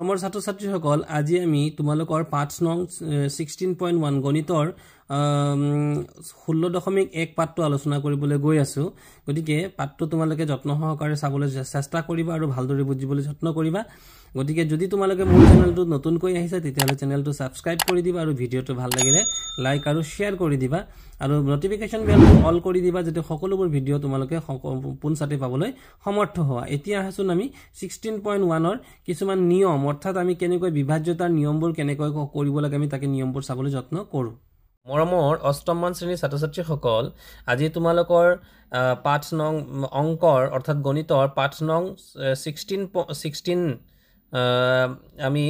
মৰমৰ ছাত্ৰ-ছাত্ৰীসকল আজি আমি তোমালোকৰ পাঠ নং 16.1 গণিতৰ 16.1 পাঠটো আলোচনা কৰিবলৈ গৈ আছো গতিকে পাঠটো তোমালোকে যত্ন সহকাৰে চাবলৈ চেষ্টা কৰিবা আৰু ভালদৰে বুজিবলৈ যত্ন কৰিবা গতিকে যদি তোমালোকে মোৰ চেনেলটো নতুনকৈ আহিছা তেতিয়াহলে চেনেলটো সাবস্ক্ৰাইব কৰি দিবা আৰু ভিডিওটো ভাল লাগিলে লাইক আৰু শেয়াৰ কৰি দিবা আৰু নটিফিকেশন বেলটো অল কৰি দিবা যাতে সকলোবোৰ ভিডিও তোমালোকে পোনছাতে পাবলৈ সমৰ্থ হোৱা এতিয়া আছো আমি 16.1 ৰ কিছুমান নিয়ম অৰ্থাৎ আমি কেনেকৈ বিভাজ্যতাৰ নিয়মবোৰ কেনেকৈ কৰিব লাগে আমি তাকে নিয়মবোৰ চাবলৈ যত্ন কৰো মৰমৰ অষ্টম মান শ্ৰেণীৰ ছাত্ৰ-ছাত্ৰীসকল আজি তোমালোকৰ পাঠ নং অংকৰ অৰ্থাৎ গণিতৰ পাঠ নং 16 আমি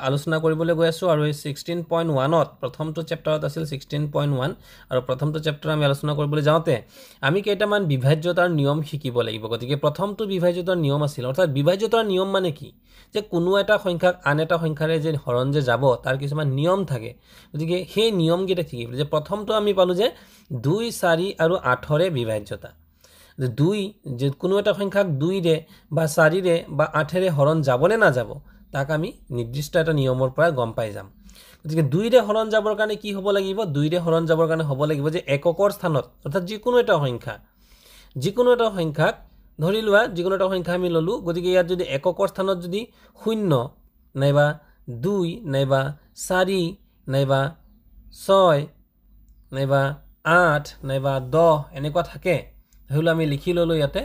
আলোচনা কৰিবলৈ গৈ আছো আৰু এই 16.1 ত প্ৰথমটো চেপ্টাৰত আছিল 16.1 আৰু প্ৰথমটো চেপ্টাৰ আমি আলোচনা কৰিবলৈ যাওঁতে আমি কেইটামান বিভাজ্যতাৰ নিয়ম শিকিব লাগিব গতিকে প্ৰথমটো বিভাজ্যতাৰ নিয়ম আছিল অৰ্থাৎ বিভাজ্যতাৰ নিয়ম মানে কি যে কোনো এটা সংখ্যাক আন এটা সংখ্যাৰে যে হৰণ যে যাব তাৰ কিছুমান নিয়ম থাকে গতিকে সেই নিয়ম কেইটা কি যে প্ৰথমটো আমি পালো যে 2 4 আৰু 8 ৰে বিভাজ্যতা যে 2 যে কোনো এটা সংখ্যাক 2 ৰে বা 4 ৰে বা 8 ৰে হৰণ যাবনে না যাব তাক আমি নিৰ্দিষ্ট এটা নিয়মৰ পৰা গম পাই যাম গতিকে 2 ৰে হৰণ যাবৰ কাৰণে কি হ'ব লাগিব 2 ৰে হৰণ যাবৰ কাৰণে হ'ব লাগিব যে এককৰ স্থানত অৰ্থাৎ যিকোনো এটা সংখ্যাক ধৰি লোৱা যিকোনো এটা সংখ্যা আমি ললো গতিকে ইয়াত যদি এককৰ স্থানত যদি 0 নাইবা 2 নাইবা 4 নাইবা 6 নাইবা 8 নাইবা 10 এনেকুৱা থাকে হলো আমি লিখি ললো ইয়াতে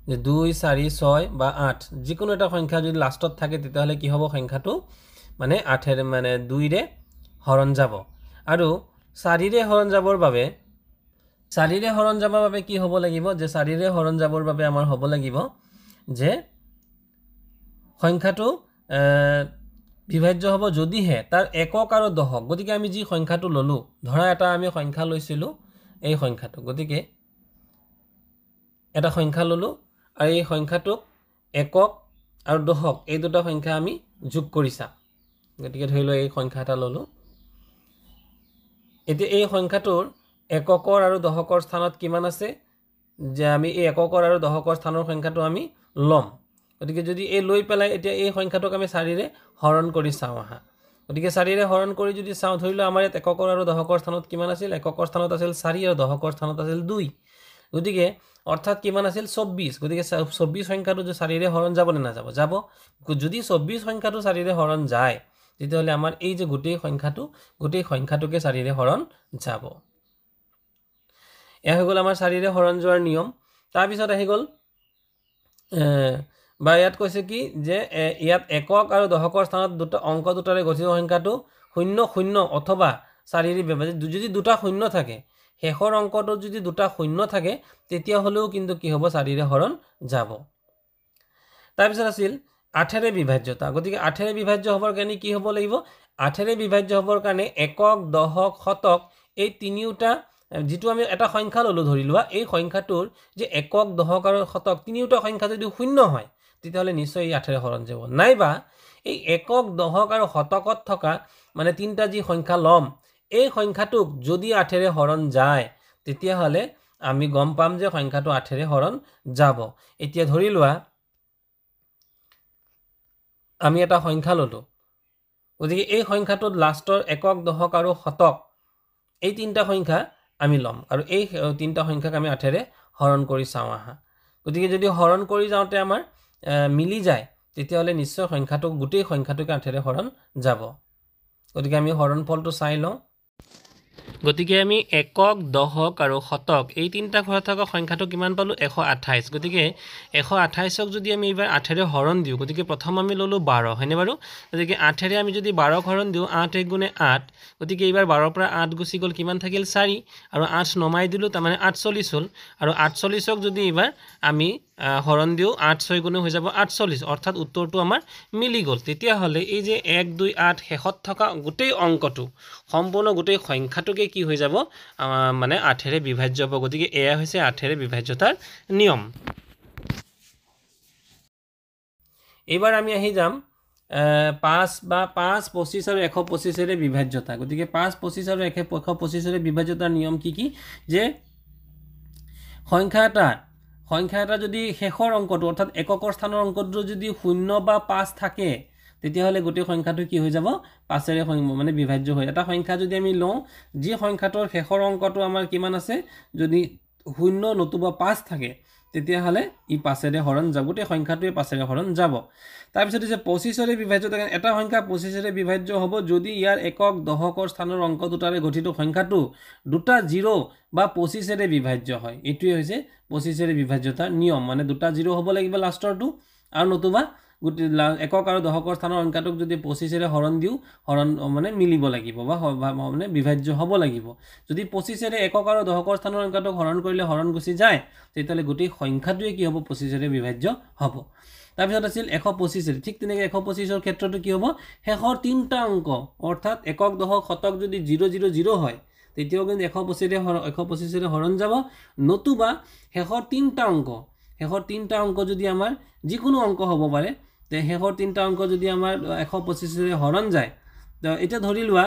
যে 2 4 6 বা 8 যিকোনো এটা সংখ্যা যদি লাষ্টত থাকে তেতিয়াহলে কি হ'ব সংখ্যাটো মানে 8 ৰে মানে 2 ৰে হৰণ যাব আৰু 4 ৰে হৰণ যাবৰ বাবে কি হ'ব লাগিব যে 4 ৰে হৰণ যাবৰ বাবে আমাৰ হ'ব লাগিব যে সংখ্যাটো বিভাজ্য হ'ব যদিহে তাৰ একক আৰু দশক গতিকে আমি যি সংখ্যাটো ললো ধৰা এটা আমি সংখ্যা লৈছিলো এই সংখ্যাটো গতিকে এটা সংখ্যা ললো আৰু এই সংখ্যাটোক একক আৰু দশক এই দুটা সংখ্যা আমি যোগ কৰিছা গতিকে ধৰি লও এই সংখ্যা এটা ললো এতিয়া এই সংখ্যাটোৰ এককৰ আৰু দশকৰ স্থানত কিমান আছে যে আমি এই এককৰ আৰু দশকৰ স্থানৰ সংখ্যাটো আমি লম গতিকে যদি এই লৈ পেলাই এতিয়া এই সংখ্যাটোক আমি 4 ৰে হৰণ কৰি চাও আহা গতিকে 4 ৰে হৰণ কৰি যদি চাও ধৰিলো আমাৰ ইয়াত এককৰ আৰু দশকৰ স্থানত কিমান আছিল এককৰ স্থানত আছিল 4 আৰু দশকৰ স্থানত আছিল 2 গতিকে অৰ্থাৎ কিমান আছিল 24 গতিকে 24 সংখ্যাটো যে 4 ৰে হৰণ যাব নে না যাব যদি 24 সংখ্যাটো 4 ৰে হৰণ যায় তেতিয়াহলে আমাৰ এই যে গোটেই সংখ্যাটোকে 4 ৰে হৰণ যাব এয়া হৈ গল আমাৰ 4 ৰে হৰণ যোৱাৰ নিয়ম তাৰ পিছত আহি গল বা ইয়াত কৈছে কি যে ইয়াত একক আৰু দশকৰ স্থানত দুটা অংক দুটাৰে গঠিত সংখ্যাটো 0 0 অথবা 4 ৰে বিভাজ্য যদি দুটা 0 থাকে শেষৰ অংকটো যদি দুটা 0 থাকে তেতিয়া হলেও কিন্তু কি হ'ব 4 ৰে হৰণ যাব তাৰ পিছত আছিল 8 ৰে বিভাজ্যতা গতিকে 8 ৰে বিভাজ্য হ'বৰ কাৰণে কি হ'ব লাগিব 8 ৰে বিভাজ্য হ'বৰ কাৰণে একক দশক শতক এই তিনিওটা যেটো আমি এটা সংখ্যা ললো ধৰি লোৱা এই সংখ্যাটোৰ যে একক দশক আৰু শতক তিনিওটা সংখ্যা যদি 0 হয় তেতিয়াহলে নিশ্চয় এই 8 ৰে হৰণ যাব নাইবা এই একক দশক আৰু শতকত থকা মানে তিনটা যি সংখ্যা লম এই সংখ্যাটোক যদি 8 ৰে হৰণ যায় তেতিয়াহলে আমি গম পাম যে সংখ্যাটো 8 ৰে হৰণ যাব এতিয়া ধৰি লোৱা আমি এটা সংখ্যা ললো গতিকে এই সংখ্যাটোত লাষ্টৰ একক দশক আৰু শতক এই তিনটা সংখ্যা আমি লম আৰু এই তিনটা সংখ্যাক আমি 8 ৰে হৰণ কৰি চাও আহা গতিকে যদি হৰণ কৰি যাওঁতে আমাৰ মিলি যায় তেতিয়াহলে নিশ্চয় সংখ্যাটোক গোটেই সংখ্যাটোকে 8 ৰে হৰণ যাব গতিকে আমি হৰণ ফলটো চাই লওঁ গতিকে আমি একক দশক আৰু শতক এই তিনটা ঘৰত থকা সংখ্যাটো কিমান পালো 128 গতিকে 128ক যদি আমি এবাৰ 8 ৰে হৰণ দিও গতিকে প্ৰথম আমি ললো 12 হয়নে বাৰু গতিকে 8 ৰে আমি যদি 12 হৰণ দিও 8 1 গুণে 8 গতিকে এবাৰ 12 পৰা 8 গুচি গল কিমান থাকিল 4 আৰু 8 নমাই দিলো তাৰ মানে 48 হল আৰু 48ক যদি এবাৰ আমি হৰণ দিও 8 6 গুণে হৈ যাব 48 অৰ্থাৎ উত্তৰটো আমাৰ মিলি গল তেতিয়া হলে এই যে 1 2 8 শেষত থকা গোটেই অংকটো সম্পূৰ্ণ গোটেই সংখ্যাটোকে কি হৈ যাব মানে 8 ৰে বিভাজ্য হ'ব গতিকে এয়া হৈছে 8 ৰে বিভাজ্যতাৰ নিয়ম এবাৰ আমি আহি যাম 5 বা 5 25 আৰু 125 ৰে বিভাজ্যতা গতিকে 5 25 আৰু 125 ৰে বিভাজ্যতাৰ নিয়ম কি যে সংখ্যা সংখ্যা এটা যদি শেষৰ অংকটো অৰ্থাৎ এককৰ স্থানৰ অংকটো যদি 0 বা 5 থাকে তেতিয়াহ'লে গোটেই সংখ্যাটো কি হৈ যাব 5ৰে মানে বিভাজ্য হয় এটা সংখ্যা যদি আমি লওঁ যি সংখ্যাটোৰ শেষৰ অংকটো আমাৰ কিমান আছে যদি 0 নতুবা 5 থাকে তেতিয়াহ'লে ই 5ৰে হৰণ যাব গোটেই সংখ্যাটোৱে 5ৰে হৰণ যাব তাৰপিছত যে 25ৰে বিভাজ্য এটা সংখ্যা 25ৰে বিভাজ্য হ'ব যদি ইয়াৰ একক দশকৰ স্থানৰ অংক দুটাৰে গঠিত সংখ্যাটো দুটা 0 বা 25ৰে বিভাজ্য হয় এটোই হৈছে 25ৰে বিভাজ্যতাৰ নিয়ম মানে দুটা 0 হ'ব লাগিব লাষ্টৰটো আৰু নতুবা একক আৰু দশকৰ স্থানৰ অংকটোক যদি 25ৰে হৰণ দিও হৰণ মানে মিলিব লাগিব বা মানে বিভাজ্য হ'ব লাগিব যদি 25ৰে একক আৰু দশকৰ স্থানৰ অংকটোক হৰণ কৰিলে হৰণ গুচি যায় তেতিয়ালে গোটেই সংখ্যাটোৱে কি হ'ব 25ৰে বিভাজ্য হ'ব তাৰপিছত আছিল 125 ঠিক তেনেকৈ 125ৰ ক্ষেত্ৰটো কি হ'ব শেষৰ তিনটা অংক অৰ্থাৎ একক দশক শতক যদি 000 হয় তেতিয়াও কিন্তু 125ৰে হৰণ যাব নতুবা শেষৰ তিনটা অংক যদি আমাৰ যিকোনো অংক হ'ব পাৰে তে শেষৰ তিনটা অংক যদি আমাৰ 125ৰে হৰণ যায় তো এটা ধৰি লোৱা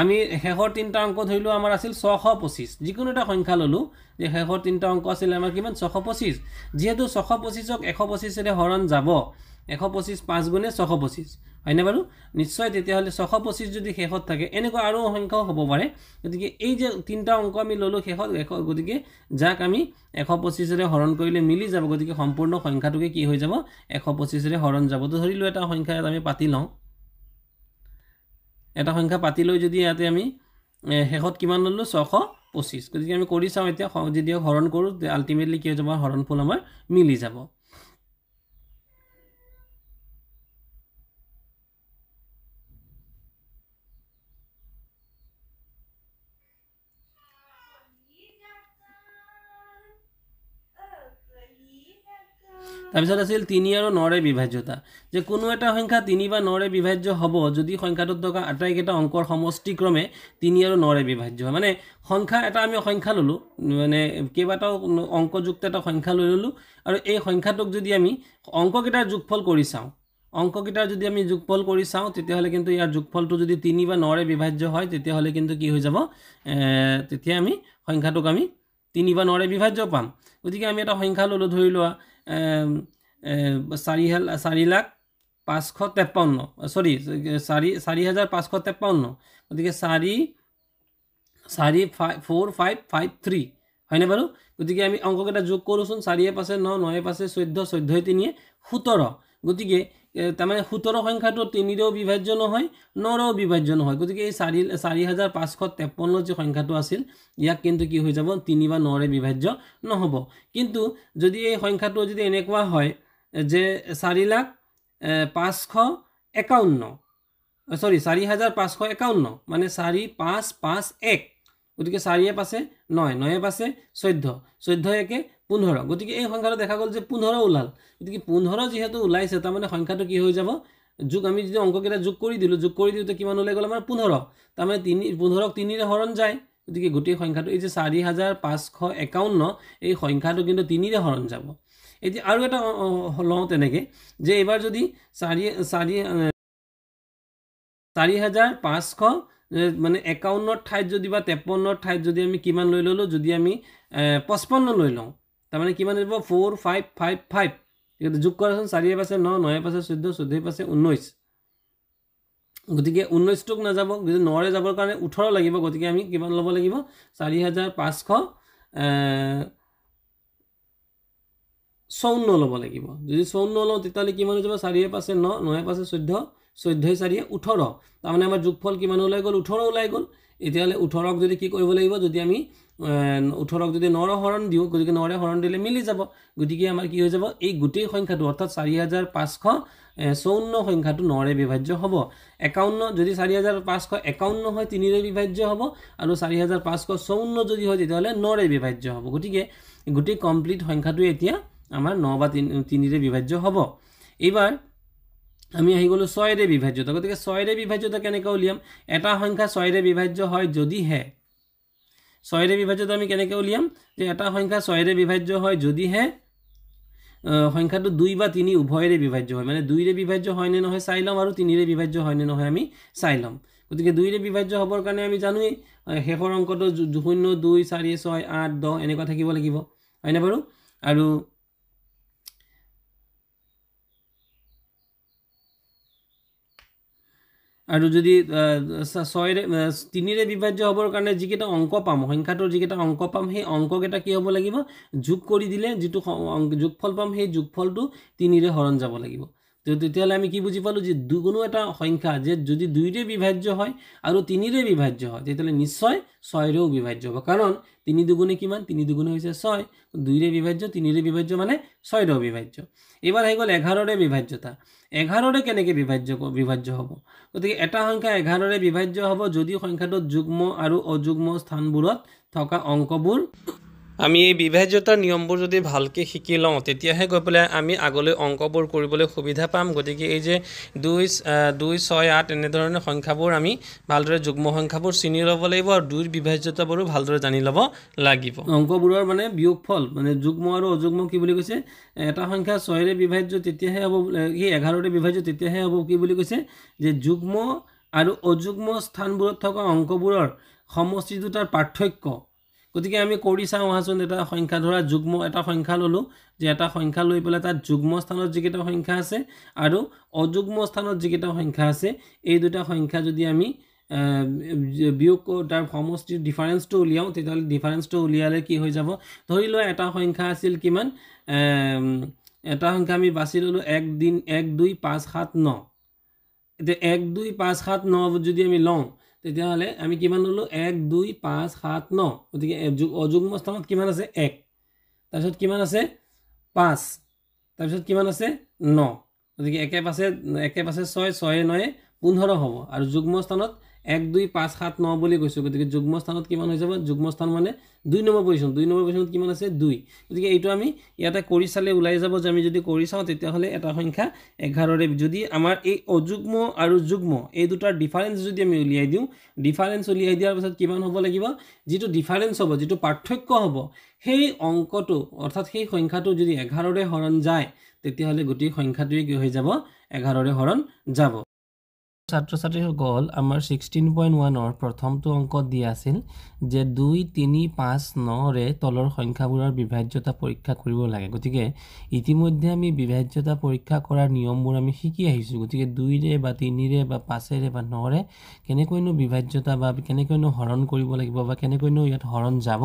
আমি শেষৰ তিনটা অংক ধৰিলো আমাৰ আছিল 625 যিকোনো এটা সংখ্যা ললো যে শেষৰ তিনটা অংক আছিল আমাৰ কিমান 625 যেহেতু 625ক 125ৰে হৰণ যাব 125 5 গুণে 625 হয় না বাৰু নিশ্চয় তেতিয়াহ'লে 625 যদি শেষত থাকে এনেকুৱা আৰু সংখ্যাও হ'ব পাৰে গতিকে এই যে তিনটা অংক আমি ললো শেষত গতিকে যাক আমি 125ৰে হৰণ কৰিলে মিলি যাব গতিকে সম্পূৰ্ণ সংখ্যাটোকে কি হৈ যাব 125ৰে হৰণ যাব তো ধৰিলো এটা সংখ্যা আমি পাতি লওঁ এটা সংখ্যা পাতি লৈ যদি ইয়াতে আমি শেষত কিমান ললো 625 গতিকে আমি কৰি চাওঁ এতিয়া যদি হৰণ কৰো আলটিমেটলি কি হৈ যাব হৰণফল আমাৰ মিলি যাব তাৰপিছত আছিল 3 আৰু 9ৰে বিভাজ্যতা যে কোনো এটা সংখ্যা 3 বা 9ৰে বিভাজ্য হ'ব যদি সংখ্যাটোত থকা আটাইকেইটা অংকৰ সমষ্টিক্ৰমে 3 আৰু 9ৰে বিভাজ্য হয় মানে সংখ্যা এটা আমি সংখ্যা ললো মানে কেইবাটাও অংকযুক্ত এটা সংখ্যা লৈ ললো আৰু এই সংখ্যাটোক যদি আমি অংককেইটাৰ যোগফল কৰি চাওঁ অংককেইটাৰ যদি আমি যোগফল কৰি চাওঁ তেতিয়াহ'লে কিন্তু ইয়াৰ যোগফলটো যদি 3 বা 9ৰে বিভাজ্য হয় তেতিয়াহ'লে কিন্তু কি হৈ যাব তেতিয়া আমি সংখ্যাটোক আমি 3 বা 9ৰে বিভাজ্য পাম গতিকে আমি এটা সংখ্যা ললো ধৰি লোৱা 4,553 সৰি 4,553 গতিকে 4,4,553 হয়নে বাৰু গতিকে আমি অংককেইটা যোগ কৰোচোন 4 5 9 9 5 14 14 3 17 গতিকে তাৰমানে 17 সংখ্যাটো 3ৰেও বিভাজ্য নহয় 9ৰেও বিভাজ্য নহয় গতিকে এই 4,553 যে সংখ্যাটো আছিল ইয়াক কিন্তু কি হৈ যাব 3 বা 9ৰে বিভাজ্য নহব কিন্তু যদি এই সংখ্যাটো যদি এনেকুৱা হয় যে 4,551 সৰি 4,551 মানে 4,551 গতিকে 4 5 9 9 5 14 14 1 15 গতিকে এই সংখ্যাটো দেখা গ'ল যে 15 ওলাল গতিকে 15 যেহেতু ওলাইছে তাৰ মানে সংখ্যাটো কি হৈ যাব যোগ আমি যদি অংককেইটা যোগ কৰি দিওঁতে কিমান ওলাই গ'ল আমাৰ 15 তাৰ মানে 15ক 3ৰে হৰণ যায় গতিকে গোটেই সংখ্যাটো এই যে 4,551 এই সংখ্যাটো কিন্তু 3ৰে হৰণ যাব এতিয়া আৰু এটা লওঁ তেনেকে যে এবাৰ যদি 4,500 মানে 51 ঠাইত যদি বা 53 ঠাইত যদি আমি কিমান লৈ ললো যদি আমি 55 লৈ লওঁ তাৰ মানে কিমান হ'ব 4,555 এটা যোগ কৰাচোন 4 5 9 9 5 14 14 5 19 গতিকে 19 টক না যাব যদি 9ৰে যাবৰ কাৰণে 18 লাগিব গতিকে আমি কিমান ল'ব লাগিব 4,554 ল'ব লাগিব যদি 54 লওঁ তেতিয়ালে কিমান হৈ যাব 4 5 9 9 5 14 14 4 18 তাৰ মানে আমাৰ যোগফল কিমান ওলাই গ'ল 18 ওলাই গ'ল এতিয়ালে 18ক যদি কি কৰিব লাগিব যদি আমি 18ক যদি 9ৰে হৰণ দিও গতিকে 9ৰে হৰণ দিলে মিলি যাব গতিকে আমাৰ কি হৈ যাব এই গোটেই সংখ্যাটো অৰ্থাৎ 4,554 সংখ্যাটো 9ৰে বিভাজ্য হ'ব 51 যদি 4,551 হয় 3ৰে বিভাজ্য হ'ব আৰু 4,554 যদি হয় তেতিয়াহ'লে 9ৰে বিভাজ্য হ'ব গতিকে গোটেই কমপ্লিট সংখ্যাটো এতিয়া আমাৰ 9 বা 3ৰে বিভাজ্য হ'ব এবাৰ আমি আহি গলো 6ৰে বিভাজ্যতা গতিকে 6ৰে বিভাজ্যতা কেনেকৈ উলিয়াম এটা সংখ্যা 6ৰে বিভাজ্য হয় যদিহে 6ৰে বিভাজ্যতা আমি কেনেকৈ উলিয়াম যে এটা সংখ্যা 6ৰে বিভাজ্য হয় যদিহে সংখ্যাটো 2 বা 3 উভয়ৰে বিভাজ্য হয় মানে 2ৰে বিভাজ্য হয় নে নহয় চাই লম আৰু 3ৰে বিভাজ্য হয় নে নহয় আমি চাই লম গতিকে 2ৰে বিভাজ্য হ'বৰ কাৰণে আমি জানোৱেই শেষৰ অংকটো 0 2 4 6 8 10 এনেকুৱা থাকিব লাগিব হয়নে বাৰু আৰু যদি 3ৰে বিভাজ্য হ'বৰ কাৰণে যিকেইটা অংক পাম সংখ্যাটোৰ যিকেইটা অংক পাম সেই অংককেইটা কি হ'ব লাগিব যোগ কৰি দিলে যিটো যোগফল পাম সেই যোগফলটো 3ৰে হৰণ যাব লাগিব তেতিয়াহ'লে আমি কি বুজি পালোঁ যে কোনো এটা সংখ্যা যে যদি 2ৰে বিভাজ্য হয় আৰু 3ৰে বিভাজ্য হয় তেতিয়াহ'লে নিশ্চয় 6ৰেও বিভাজ্য হ'ব কাৰণ 3 দুগুণে কিমান 3 দুগুণে হৈছে 6 2ৰে বিভাজ্য 3ৰে বিভাজ্য মানে 6ৰেও বিভাজ্য এবাৰ হৈ গ'ল 11ৰে বিভাজ্যতা 11ৰে কেনেকৈ বিভাজ্য হ'ব গতিকে এটা সংখ্যা 11ৰে বিভাজ্য হ'ব যদি সংখ্যাটোত যুগ্ম আৰু অযুগ্ম স্থানবোৰত থকা অংকবোৰ আমি এই বিভাজ্যতাৰ নিয়মবোৰ যদি ভালকৈ শিকি লওঁ তেতিয়াহে গৈ পেলাই আমি আগলৈ অংকবোৰ কৰিবলৈ সুবিধা পাম গতিকে এই যে 2 6 8 এনেধৰণৰ সংখ্যাবোৰ আমি ভালদৰে যুগ্ম সংখ্যাবোৰ চিনি ল'ব লাগিব আৰু 2ৰ বিভাজ্যতাবোৰো ভালদৰে জানি ল'ব লাগিব অংকবোৰৰ মানে বিয়োগফল মানে যুগ্ম আৰু অযুগ্ম কি বুলি কৈছে এটা সংখ্যা 6ৰে বিভাজ্য তেতিয়াহে হ'ব কি 11ৰে বিভাজ্য তেতিয়াহে হ'ব কি বুলি কৈছে যে যুগ্ম আৰু অযুগ্ম স্থানবোৰত থকা অংকবোৰৰ সমষ্টি দুটাৰ পাৰ্থক্য গতিকে আমি কৰি চাওঁ আহাচোন এটা সংখ্যা ধৰা যুগ্ম এটা সংখ্যা ল'লোঁ যে এটা সংখ্যা লৈ পেলাই তাত যুগ্ম স্থানত যিকেইটা সংখ্যা আছে আৰু অযুগ্ম স্থানত যিকেইটা সংখ্যা আছে এই দুটা সংখ্যা যদি আমি বিয়োগ তাৰ সমষ্টিৰ ডিফাৰেঞ্চটো উলিয়াওঁ তেতিয়াহ'লে ডিফাৰেঞ্চটো উলিয়ালে কি হৈ যাব ধৰি লোৱা এটা সংখ্যা আছিল কিমান এটা সংখ্যা আমি বাছি ল'লোঁ 1 2 5 7 9 এতিয়া 1 2 5 7 9 যদি আমি লওঁ তেতিয়াহ'লে আমি কিমান ল'লোঁ 1 2 5 7 9 গতিকে অযুগ্ম স্থানত কিমান আছে 1 তাৰপিছত কিমান আছে 5 তাৰপিছত কিমান আছে 9 গতিকে একে পাছে 6 6 9 15 হ'ব আৰু যুগ্ম স্থানত 1 2 5 7 9 বুলি কৈছোঁ গতিকে যুগ্ম স্থানত কিমান হৈ যাব যুগ্ম স্থান মানে 2 নম্বৰ পজিশ্যনত কিমান আছে 2 গতিকে এইটো আমি ইয়াতে কৰি চালে ওলাই যাব যে আমি যদি কৰি চাওঁ তেতিয়াহ'লে এটা সংখ্যা 11ৰে যদি আমাৰ এই অযুগ্ম আৰু যুগ্ম এই দুটাৰ ডিফাৰেঞ্চ যদি আমি উলিয়াই দিওঁ ডিফাৰেঞ্চ উলিয়াই দিয়াৰ পিছত কিমান হ'ব লাগিব যিটো ডিফাৰেঞ্চ হ'ব যিটো পাৰ্থক্য হ'ব সেই অংকটো অৰ্থাৎ সেই সংখ্যাটো যদি 11ৰে হৰণ যায় তেতিয়াহ'লে গোটেই সংখ্যাটোৱে কি হৈ যাব 11ৰে হৰণ যাব ছাত্ৰ ছাত্ৰীসকল আমাৰ 16.1ৰ প্ৰথমটো অংকত দিয়া আছিল যে 2 3 5 9ৰে তলৰ সংখ্যাবোৰৰ বিভাজ্যতা পৰীক্ষা কৰিব লাগে গতিকে ইতিমধ্যে আমি বিভাজ্যতা পৰীক্ষা কৰাৰ নিয়মবোৰ আমি শিকি আহিছোঁ গতিকে 2ৰে বা 3ৰে বা 5ৰে বা 9ৰে কেনেকৈনো বিভাজ্যতা বা কেনেকৈনো হৰণ কৰিব লাগিব বা কেনেকৈনো ইয়াত হৰণ যাব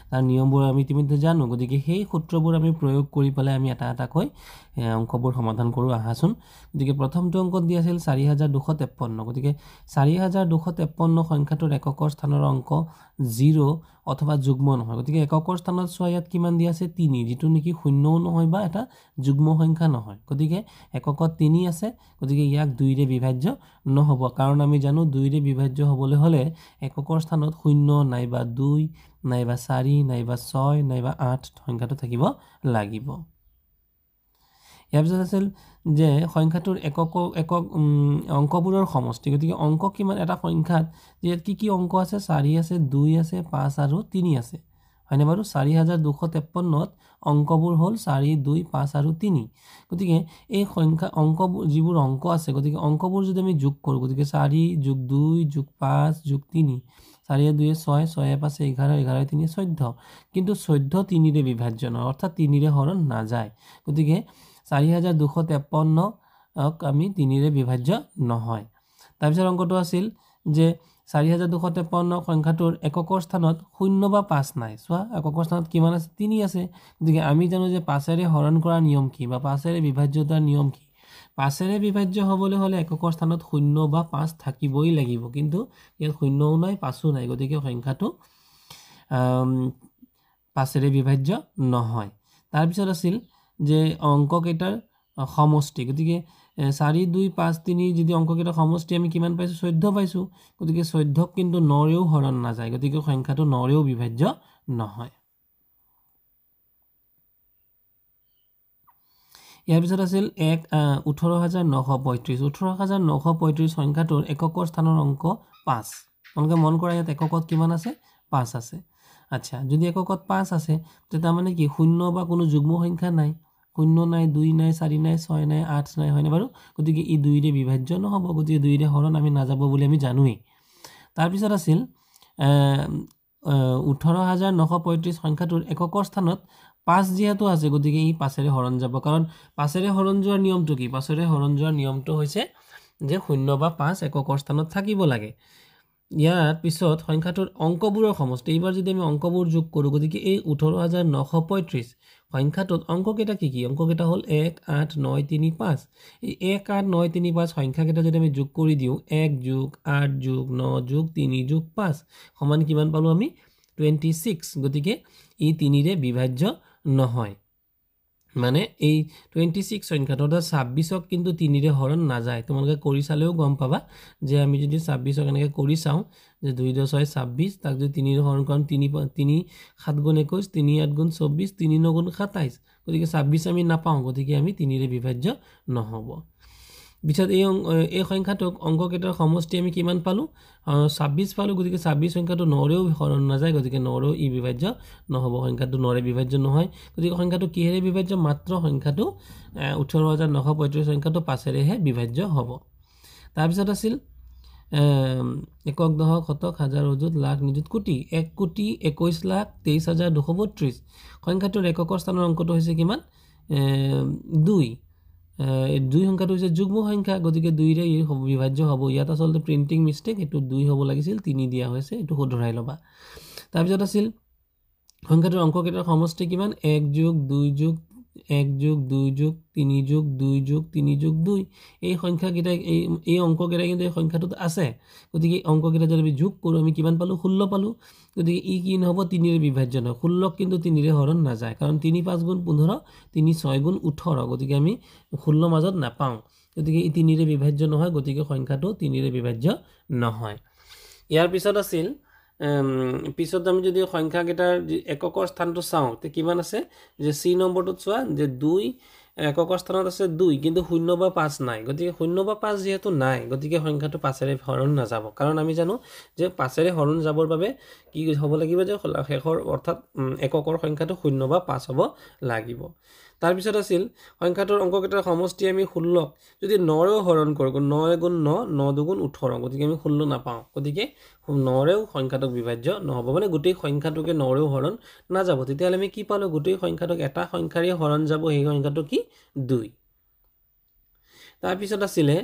তাৰ নিয়মবোৰ আমি ইতিমধ্যে জানো গতিকে সেই সূত্ৰবোৰ আমি প্ৰয়োগ কৰি পেলাই আমি এটা এটাকৈ অংকবোৰ সমাধান কৰোঁ আহাচোন গতিকে প্ৰথমটো অংকত দিয়া আছিল 4253 গতিকে 4253 সংখ্যাটোৰ এককৰ স্থানৰ অংক 0 অথবা যুগ্ম নহয় গতিকে এককৰ স্থানত চোৱা ইয়াত কিমান দিয়া আছে 3 যিটো নেকি শূন্যও নহয় বা এটা যুগ্ম সংখ্যা নহয় গতিকে এককত 3 আছে গতিকে ইয়াক 2ৰে বিভাজ্য নহ'ব কাৰণ আমি জানো 2ৰে বিভাজ্য হ'বলৈ হ'লে এককৰ স্থানত 0 নাইবা 2 নাইবা 4 নাইবা 6 নাইবা 8 সংখ্যাটো থাকিব লাগিব ইয়াৰ পিছত আছিল যে সংখ্যাটোৰ একক অংকবোৰৰ সমষ্টি গতিকে অংক কিমান এটা সংখ্যাত ইয়াত কি অংক আছে 4 আছে 2 আছে 5 আৰু 3 আছে হয়নে বাৰু 4253ত অংকবোৰ হ'ল 4 2 5 আৰু 3 গতিকে এই সংখ্যা অংকবোৰ যিবোৰ অংক আছে গতিকে অংকবোৰ যদি আমি যোগ কৰোঁ গতিকে 4 + 2 + 5 + 3 4 2 6 6 5 11 11 3 14 কিন্তু 14 3ৰে বিভাজ্য নহয় অৰ্থাৎ 3ৰে হৰণ নাযায় গতিকে 4253ক আমি 3ৰে বিভাজ্য নহয় তাৰপিছত অংকটো আছিল যে 4253 সংখ্যাটোৰ এককৰ স্থানত 0 বা 5 নাই চোৱা এককৰ স্থানত কিমান আছে 3 আছে গতিকে আমি জানো যে 5ৰে হৰণ কৰা নিয়ম কি বা 5ৰে বিভাজ্যতাৰ নিয়ম কি 5ৰে বিভাজ্য হ'বলৈ হ'লে এককৰ স্থানত 0 বা 5 থাকিবই লাগিব কিন্তু ইয়াত 0ও নাই 5ও নাই গতিকে সংখ্যাটো 5ৰে বিভাজ্য নহয় তাৰপিছত আছিল যে অংককেইটাৰ সমষ্টি গতিকে 4 2 5 3 যদি অংককেইটাৰ সমষ্টি আমি কিমান পাইছোঁ 14 পাইছোঁ গতিকে 14ক কিন্তু 9ৰেও হৰণ নাযায় গতিকে সংখ্যাটো 9ৰেও বিভাজ্য নহয় ইয়াৰ পিছত আছিল 18935 সংখ্যাটোৰ এককৰ স্থানৰ অংক 5 আপোনালোকে মন কৰা ইয়াত এককত কিমান আছে 5 আছে আচ্ছা যদি এককত 5 আছে তেতিয়া মানে কি 0 বা কোনো যুগ্ম সংখ্যা নাই 0 নাই 2 নাই 4 নাই 6 নাই 8 নাই হয়নে বাৰু গতিকে ই 2ৰে বিভাজ্য নহ'ব গতিকে 2ৰে হৰণ আমি নাযাব বুলি আমি জানোৱেই তাৰপিছত আছিল 18,935 সংখ্যাটোৰ এককৰ স্থানত 5 যিহেতু আছে গতিকে ই 5ৰে হৰণ যাব কাৰণ 5ৰে হৰণ যোৱাৰ নিয়মটো কি 5ৰে হৰণ যোৱাৰ নিয়মটো হৈছে যে 0 বা 5 এককৰ স্থানত থাকিব লাগে ইয়াৰ পিছত সংখ্যাটোৰ অংকবোৰৰ সমষ্টি এইবাৰ যদি আমি অংকবোৰ যোগ কৰোঁ গতিকে এই 18,935 সংখ্যাটোত অংককেইটা কি কি অংককেইটা হ'ল 1 8 9 3 5 এই 1 8 9 3 5 সংখ্যাকেইটা যদি আমি যোগ কৰি দিওঁ 1 যোগ 8 যোগ 9 যোগ 3 যোগ 5 সমান কিমান পালো আমি 26 গতিকে ই 3ৰে বিভাজ্য নহয় মানে এই 26 সংখ্যাটো 26ক কিন্তু 3ৰে হৰণ নাযায় তোমালোকে কৰি চালেও গম পাবা যে আমি যদি 26ক এনেকৈ কৰি চাওঁ যে 2 2 6 26 তাক যদি 3ৰে হৰণ কৰোঁ 3 7 গুণ 21 3 8 গুণ 24 3 9 গুণ 27 গতিকে 26 আমি নাপাওঁ গতিকে আমি 3ৰে বিভাজ্য নহ'ব পিছত এই সংখ্যাটোক অংককেইটাৰ সমষ্টি আমি কিমান পালোঁ 26 পালোঁ গতিকে 26 সংখ্যাটো 9ৰেও হৰণ নাযায় গতিকে 9ৰেও ই বিভাজ্য নহ'ব সংখ্যাটো 9ৰে বিভাজ্য নহয় গতিকে সংখ্যাটো কিহেৰে বিভাজ্য মাত্ৰ সংখ্যাটো 18,935 সংখ্যাটো 5ৰেহে বিভাজ্য হ'ব তাৰপিছত আছিল একক দশক শতক হাজাৰ অযুত লাখ নিযুত কোটি 1,21,23,232 সংখ্যাটোৰ এককৰ স্থানৰ অংকটো হৈছে কিমান 2 2 সংখ্যাটো হৈছে যুগ্ম সংখ্যা গতিকে 2ৰে ই বিভাজ্য হ'ব ইয়াত আচলতে প্ৰিণ্টিং মিষ্টেক এইটো 2 হ'ব লাগিছিল 3 দিয়া হৈছে এইটো শুধৰাই ল'বা তাৰপিছত আছিল সংখ্যাটোৰ অংককেইটাৰ সমষ্টি কিমান 1 যোগ 2 যোগ 1 যোগ 2 যোগ 3 যোগ 2 যোগ 3 যোগ 2 এই সংখ্যাকেইটা এই অংককেইটা কিন্তু এই সংখ্যাটোত আছে গতিকে অংককেইটা যদি আমি যোগ কৰোঁ আমি কিমান পালোঁ 16 পালোঁ গতিকে ই কি নহ'ব 3ৰে বিভাজ্য নহয় 16ক কিন্তু 3ৰে হৰণ নাযায় কাৰণ 3 5 গুণ 15 3 6 গুণ 18 গতিকে আমি 16 মাজত নাপাওঁ গতিকে ই 3ৰে বিভাজ্য নহয় গতিকে সংখ্যাটো 3ৰে বিভাজ্য নহয় ইয়াৰ পিছত আছিল পিছত আমি যদি সংখ্যাকেইটাৰ এককৰ স্থানটো চাওঁ তে কিমান আছে যে সি নম্বৰটোত চোৱা যে 2 এককৰ স্থানত আছে 2 কিন্তু 0 বা 5 নাই গতিকে 0 বা 5 যেহেতু নাই গতিকে সংখ্যাটো 5ৰে হৰণ নাযাব কাৰণ আমি জানো যে 5ৰে হৰণ যাবৰ বাবে কি হ'ব লাগিব যে শেষৰ অৰ্থাৎ এককৰ সংখ্যাটো 0 বা 5 হ'ব লাগিব তাৰপিছত আছিল সংখ্যাটোৰ অংককেইটাৰ সমষ্টি আমি 16 যদি 9ৰেও হৰণ কৰোঁ 9 গুণ 9 9 দুগুণ 18 গতিকে আমি 16 নাপাওঁ গতিকে 9ৰেও সংখ্যাটোক বিভাজ্য নহ'ব মানে গোটেই সংখ্যাটোকে 9ৰেও হৰণ নাযাব তেতিয়াহ'লে আমি কি পালোঁ গোটেই সংখ্যাটোক এটা সংখ্যাৰে হৰণ যাব সেই সংখ্যাটো কি 2 তাৰপিছত আছিলে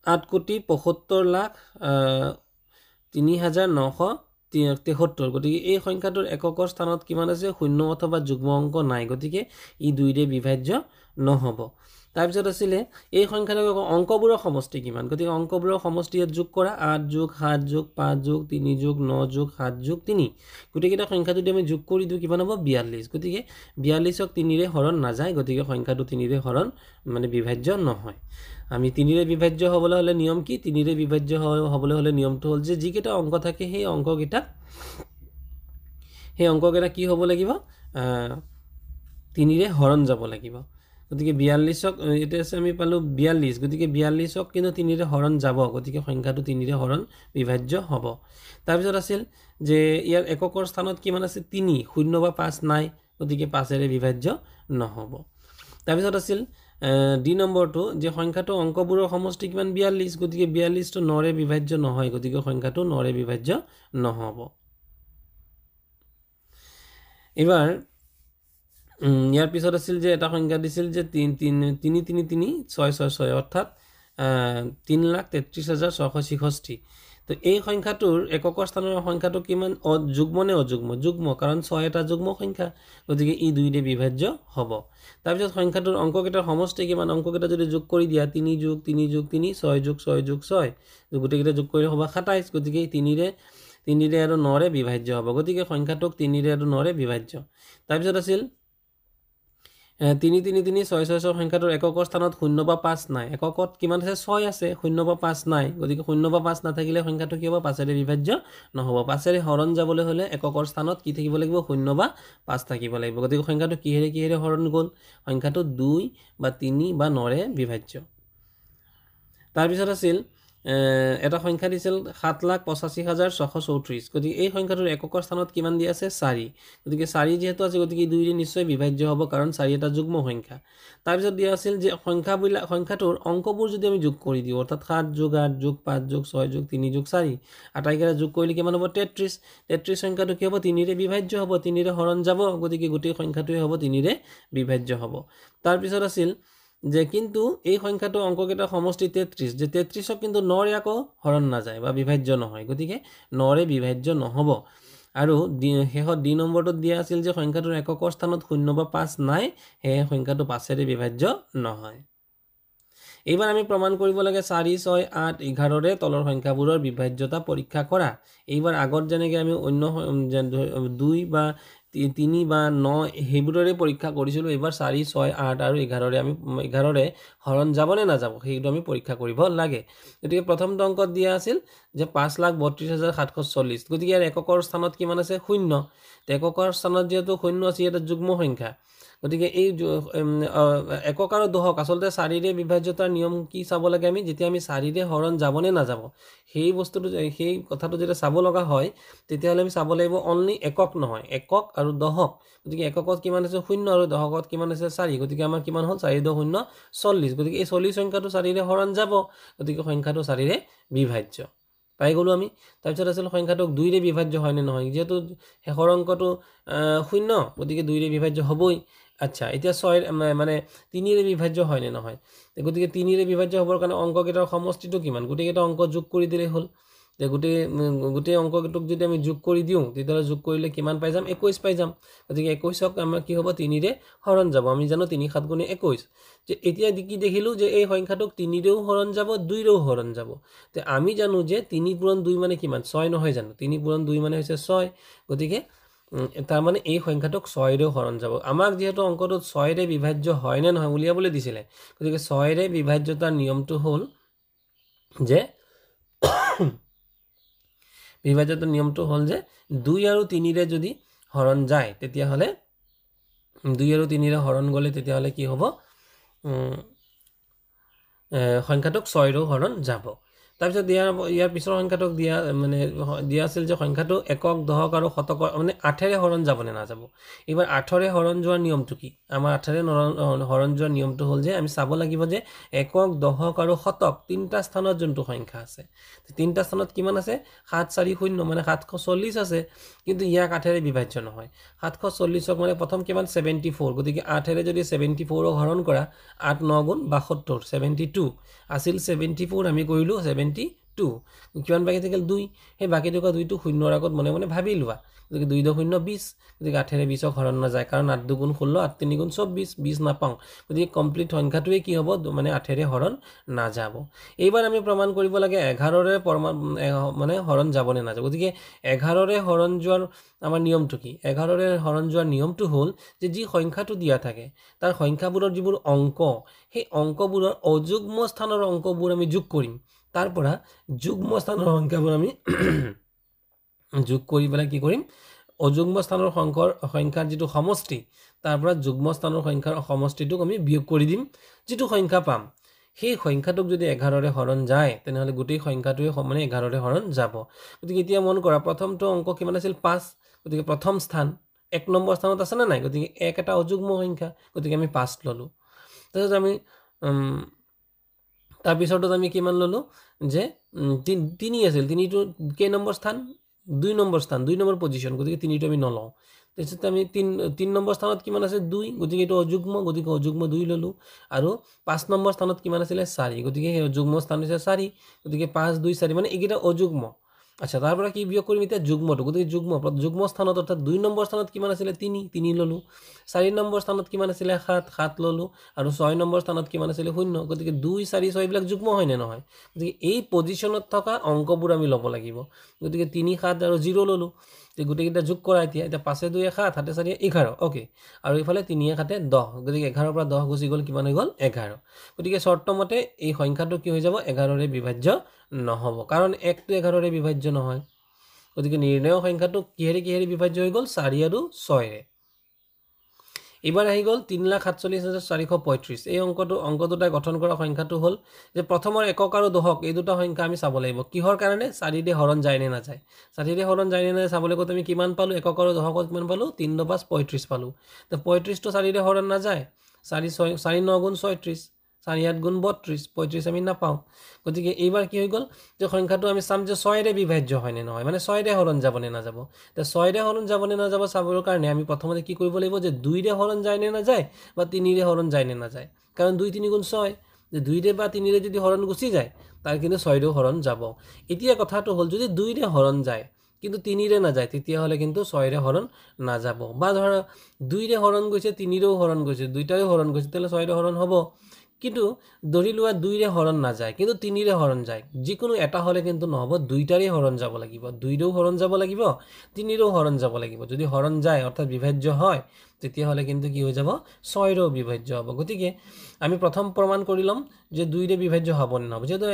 8,75,03,973 গতিকে এই সংখ্যাটোৰ এককৰ স্থানত কিমান আছে 0 অথবা যুগ্ম অংক নাই গতিকে ই 2ৰে বিভাজ্য নহ'ব তাৰপিছত আছিলে এই সংখ্যাটোৰ অংকবোৰৰ সমষ্টি কিমান গতিকে অংকবোৰৰ সমষ্টি যোগ কৰা 8 যোগ 7 যোগ 5 যোগ 3 যোগ 9 যোগ 7 যোগ 3 গোটেইকেইটা সংখ্যা যদি আমি যোগ কৰি দিওঁ কিমান হ'ব 42 গতিকে 42ক 3ৰে হৰণ নাযায় গতিকে সংখ্যাটো 3ৰে হৰণ মানে বিভাজ্য নহয় আমি 3ৰে বিভাজ্য হ'বলৈ হ'লে নিয়ম কি 3ৰে বিভাজ্য হ'বলৈ হ'লে নিয়মটো হ'ল যে যিকেইটা অংক থাকে সেই অংককেইটা কি হ'ব লাগিব 3ৰে হৰণ যাব লাগিব গতিকে 42ক এটা আছে আমি পালোঁ 42 গতিকে 42ক কিন্তু 3ৰে হৰণ যাব গতিকে সংখ্যাটো 3ৰে হৰণ বিভাজ্য হ'ব তাৰপিছত আছিল যে ইয়াৰ এককৰ স্থানত কিমান আছে 3 0 বা 5 নাই গতিকে 5ৰে বিভাজ্য নহ'ব তাৰপিছত আছিল ডি নম্বৰটো যে সংখ্যাটো অংকবোৰৰ সমষ্টি কিমান 42 গতিকে 42টো 9ৰে বিভাজ্য নহয় গতিকে সংখ্যাটো 9ৰে বিভাজ্য নহ'ব এবাৰ ইয়াৰ পিছত আছিল যে এটা সংখ্যা দিছিল যে 3,3,3,666 অৰ্থাৎ 3,33,666 তো এই সংখ্যাটোৰ এককৰ স্থানৰ সংখ্যাটো কিমান যুগ্ম নে অযুগ্ম যুগ্ম কাৰণ 6 এটা যুগ্ম সংখ্যা গতিকে ই 2ৰে বিভাজ্য হ'ব তাৰপিছত সংখ্যাটোৰ অংককেইটাৰ সমষ্টি কিমান অংককেইটা যদি যোগ কৰি দিয়া 3 যোগ 3 যোগ 3 6 যোগ 6 যোগ 6 গোটেইকেইটা যোগ কৰি হ'ব 27 গতিকে 3ৰে আৰু 9ৰে বিভাজ্য হ'ব গতিকে সংখ্যাটোক 3ৰে আৰু 9ৰে বিভাজ্য তাৰপিছত আছিল 3,3,3,666 সংখ্যাটোৰ এককৰ স্থানত 0 বা 5 নাই এককত কিমান আছে 6 আছে 0 বা 5 নাই গতিকে 0 বা 5 নাথাকিলে সংখ্যাটো কি হ'ব 5ৰে বিভাজ্য নহ'ব 5ৰে হৰণ যাবলৈ হ'লে এককৰ স্থানত কি থাকিব লাগিব 0 বা 5 থাকিব লাগিব গতিকে সংখ্যাটো কিহেৰে হৰণ গ'ল সংখ্যাটো 2 বা 3 বা 9ৰে বিভাজ্য তাৰপিছত আছিল এটা সংখ্যা দিছিল 7,85,634 গতিকে এই সংখ্যাটোৰ এককৰ স্থানত কিমান দিয়া আছে 4 গতিকে 4 যেহেতু আছে গতিকে 2 ৰে নিশ্চয় বিভাজ্য হ'ব কাৰণ 4 এটা যুগ্ম সংখ্যা তাৰপিছত দিয়া আছিল যে সংখ্যাটোৰ অংকবোৰ যদি আমি যোগ কৰি দিওঁ অৰ্থাৎ 7 + 8 + 5 + 6 + 3 + 4 আটাইকেইটা যোগ কৰিলে কিমান হ'ব 33 33 সংখ্যাটো কি হ'ব 3 ৰে বিভাজ্য হ'ব 3 ৰে হৰণ যাব গতিকে গোটেই সংখ্যাটোৱে হ'ব 3 ৰে বিভাজ্য হ'ব তাৰপিছত আছিল যে কিন্তু এই সংখ্যাটো অংককেইটা সমষ্টি 33 যে 33ক কিন্তু 9 ৰে আকৌ হৰণ না যায় বা বিভাজ্য নহয় গতিকে 9 ৰে বিভাজ্য নহব আৰু শেষত ডি নম্বৰটোত দিয়া আছিল যে সংখ্যাটোৰ এককৰ স্থানত 0 বা 5 নাই হে সংখ্যাটো 5 ৰে বিভাজ্য নহয় এইবাৰ আমি প্ৰমাণ কৰিব লাগে 4 6 8 11 ৰে তলৰ সংখ্যাবোৰৰ বিভাজ্যতা পৰীক্ষা কৰা এইবাৰ আগত যেনেকৈ আমি অন্য 2 বা 3 বা 9 হেইবোৰৰে পৰীক্ষা কৰিছিলো এইবাৰ 4 6 8 আৰু 11 ৰে আমি 11 ৰে হৰণ যাব নে না যাব হেইটো আমি পৰীক্ষা কৰিব লাগে গতিকে প্ৰথমটো অংকত দিয়া আছিল যে 5,32,740 গতিকে ইয়াৰ এককৰ স্থানত কিমান আছে 0 এককৰ স্থানত যেহেতু 0 আছে এটা যুগ্ম সংখ্যা গতিকে এই একক আৰু দহক আসলতে 4 ৰে বিভাজ্যতাৰ নিয়ম কি চাব লাগে আমি যেতিয়া আমি 4 ৰে হৰণ যাব নে না যাব সেই বস্তুটো সেই কথাটো যেতিয়া চাব লগা হয় তেতিয়া হলে আমি চাব লাগিব অনলি একক নহয় একক আৰু দহক গতিকে এককত কিমান আছে 0 আৰু দহকত কিমান আছে 4 গতিকে আমাৰ কিমান হ'ল 4 * 0 = 40 গতিকে এই 40 সংখ্যাটো 4 ৰে হৰণ যাব গতিকে সংখ্যাটো 4 ৰে বিভাজ্য পাই গলো আমি তাৰপিছত আছিল সংখ্যাটোক 2 ৰে বিভাজ্য হয় নে নহয় যেহেতু শেষৰ অংকটো 0 গতিকে 2 ৰে বিভাজ্য হ'বই আচ্ছা এতিয়া 6 মানে 3 ৰে বিভাজ্য হয় নে নহয় গতিকে 3 ৰে বিভাজ্য হ'বৰ কাৰণে অংককেইটাৰ সমষ্টিটো কিমান গোটেইকেইটা অংক যোগ কৰি দিলে হ'ল তে গোটেই অংককেইটাক যদি আমি যোগ কৰি দিওঁ তেতিয়া যোগ কৰিলে কিমান পাই যাম 21 পাই যাম গতিকে 21ক আমাৰ কি হ'ব 3 ৰে হৰণ যাব আমি জানো 3 × 7 = 21 যে এতিয়া কি দেখিলো যে এই সংখ্যাটোক 3 ৰেও হৰণ যাব 2 ৰেও হৰণ যাব তে আমি জানো যে 3 × 2 মানে কিমান 6 নহয় জানো 3 × 2 মানে হৈছে 6 গতিকে তাৰ মানে এই সংখ্যাটোক 6 ৰে হৰণ যাব আমাক যেহেতু অংকটোত 6 ৰে বিভাজ্য হয় নে নহয় উলিয়াবলৈ দিছিলে গতিকে 6 ৰে বিভাজ্যতাৰ নিয়মটো হ'ল যে বিভাজ্যতাৰ নিয়মটো হ'ল যে 2 আৰু 3 ৰে যদি হৰণ যায় তেতিয়া হলে 2 আৰু 3 ৰে হৰণ গলে তেতিয়া হলে কি হ'ব সংখ্যাটোক 6 ৰে হৰণ যাব তাৰপিছত ইয়াৰ পিছৰ সংখ্যাটোক দিয়া আছিল যে সংখ্যাটো একক দহক আৰু শতক মানে 8 ৰে হৰণ যাব নে না যাব এবাৰ 8 ৰে হৰণ যোৱাৰ নিয়মটো কি আমাৰ 8 ৰে হৰণ যোৱাৰ নিয়মটো হ'ল যে আমি চাব লাগিব যে একক দহক আৰু শতক তিনটা স্থানত যোনটো সংখ্যা আছে তিনটা স্থানত কিমান আছে 740 মানে 740 আছে কিন্তু ইয়াক 8 ৰে বিভাজ্য নহয় 740ক মানে প্ৰথম কিমান 74 গতিকে 8 ৰে যদি 74ক হৰণ কৰা 8 9 × 72 72 আছিল 74 আমি কৰিলো 72 কিমান বাকি থাকিল 2 সেই বাকি থকা 2টো শূন্যৰ আগত মনে মনে ভাবি লোৱা গতিকে 2 * 0 = 20 গতিকে 8 ৰে 20ক হৰণ না যায় কাৰণ 8 2 × 16 8 3 × 24 20 নাপাওঁ গতিকে কমপ্লিট সংখ্যাটোৱে কি হ'ব মানে 8 ৰে হৰণ না যাব এইবাৰ আমি প্ৰমাণ কৰিব লাগে 11 ৰে মানে হৰণ যাব নে না যাব গতিকে 11 ৰে হৰণ যোৱাৰ আমাৰ নিয়মটো কি 11 ৰে হৰণ যোৱাৰ নিয়মটো হ'ল যে যি সংখ্যাটো দিয়া থাকে তাৰ সংখ্যাবোৰৰ যিবোৰ অংক সেই অংকবোৰৰ অযুগ্ম স্থানৰ অংকবোৰ আমি যোগ কৰিম তাৰ পৰা যুগ্ম স্থানৰ সংখ্যাবোৰ আমি যোগ কৰি পেলাই কি কৰিম অযুগ্ম স্থানৰ সংখ্যাৰ যেটো সমষ্টি তাৰ পৰা যুগ্ম স্থানৰ সংখ্যাৰ সমষ্টিটোক আমি বিয়োগ কৰি দিম যেটো সংখ্যা পাম সেই সংখ্যাটোক যদি 11 ৰে হৰণ যায় তেনেহলে গোটেই সংখ্যাটোৱে মানে 11 ৰে হৰণ যাব গতিকে এতিয়া মন কৰা প্ৰথমটো অংক কিমান আছিল 5 গতিকে প্ৰথম স্থান 1 নম্বৰ স্থানত আছে না নাই গতিকে 1 এটা অযুগ্ম সংখ্যা গতিকে আমি 5 ললো তাৰপিছত আমি তাৰ পিছৰটো আমি কিমান ললো যে 3 আছিল 3টো কে নম্বৰ স্থান 2 নম্বৰ স্থান 2 নম্বৰ পজিশন গতিকে 3টো আমি নলওঁ তাৰপিছত আমি 3 নম্বৰ স্থানত কিমান আছে 2 গতিকে এটো অযুগ্ম গতিকে অযুগ্ম 2 ললো আৰু 5 নম্বৰ স্থানত কিমান আছিল 4 গতিকে এই অযুগ্ম স্থান হৈছে 4 গতিকে 5 2 4 মানে এইকেইটা অযুগ্ম আচ্ছা তাৰ পৰা কি বিয়োগ কৰিম এতিয়া যুগ্মটো গতিকে যুগ্ম স্থানত অৰ্থাৎ 2 নম্বৰ স্থানত কিমান আছিল 3 ললো 4 নম্বৰ স্থানত কিমান আছিল 7 ললো আৰু 6 নম্বৰ স্থানত কিমান আছিল 0 গতিকে 2 4 6 বিলাক যুগ্ম হয় নে নহয় গতিকে এই পজিশনত থকা অংকবোৰ আমি ল'ব লাগিব গতিকে 3 7 আৰু 0 ললো তে গোটেইটা যোগ কৰা এতিয়া 5 2 7 7 4 11 ওকে আৰু ইফালে 3 7 10 গতিকে 11 পৰা 10 গুচি গল কিমান হৈ গল 11 গতিকে শৰ্তমতে এই সংখ্যাটো কি হৈ যাব 11 ৰে বিভাজ্য নহব কাৰণ 1 টো 11 ৰে বিভাজ্য নহয় গতিকে নিৰ্ণয় সংখ্যাটো কিহেৰে বিভাজ্য হৈ গল 4 আৰু 6 ৰে এবাৰ আহি গ'ল 3,47,435 এই অংক দুটা গঠন কৰা সংখ্যাটো হ'ল যে প্ৰথমৰ একক আৰু দশক এই দুটা সংখ্যা আমি চাব লাগিব কিহৰ কাৰণে 4 দিয়ে হৰণ যায় নে নাযায় 4 দিয়ে হৰণ যায় নে নাযায় চাবলৈ গ'লে আমি কিমান পালো একক আৰু দশকত কিমান পালো 3 * 5 35 পালো তো 35 তো 4 দিয়ে হৰণ নাযায় 4 9 গুণ 36 4 8 গুণ 32 35 আমি নাপাওঁ গতিকে এইবাৰ কি হৈ গ'ল যে সংখ্যাটো আমি চাম যে 6 ৰে বিভাজ্য হয় নে নহয় মানে 6 ৰে হৰণ যাব নে নাযাব তো 6 ৰে হৰণ যাব নে নাযাব চাবৰ কাৰণে আমি প্ৰথমতে কি কৰিব লাগিব যে 2 ৰে হৰণ যায় নে নাযায় বা 3 ৰে হৰণ যায় নে নাযায় কাৰণ 2 3 গুণ 6 যে 2 ৰে বা 3 ৰে যদি হৰণ গুচি যায় তাৰ কিন্তু 6 ৰে হৰণ যাব এতিয়া কথাটো হ'ল যদি 2 ৰে হৰণ যায় কিন্তু 3 ৰে না যায় তেতিয়া হলে কিন্তু 6 ৰে হৰণ না যাব বা ধৰা 2 ৰে হৰণ গৈছে 3 ৰেও হৰণ গৈছে দুইটাৰে হৰণ গৈছে তেলে 6 ৰে হৰণ হ'ব কিন্তু ধৰি লোৱা 2 ৰে হৰণ না যায় কিন্তু 3 ৰে হৰণ যায় যিকোনো এটা হলে কিন্তু নহব দুইটাৰে হৰণ যাব লাগিব 2 ৰেও হৰণ যাব লাগিব 3 ৰেও হৰণ যাব লাগিব যদি হৰণ যায় অৰ্থাৎ বিভাজ্য হয় তেতিয়া হলে কিন্তু কি হৈ যাব 6 ৰেও বিভাজ্য হ'ব গতিকে আমি প্ৰথম প্ৰমাণ কৰিলাম যে 2 ৰে বিভাজ্য হ'ব না নহব যেটো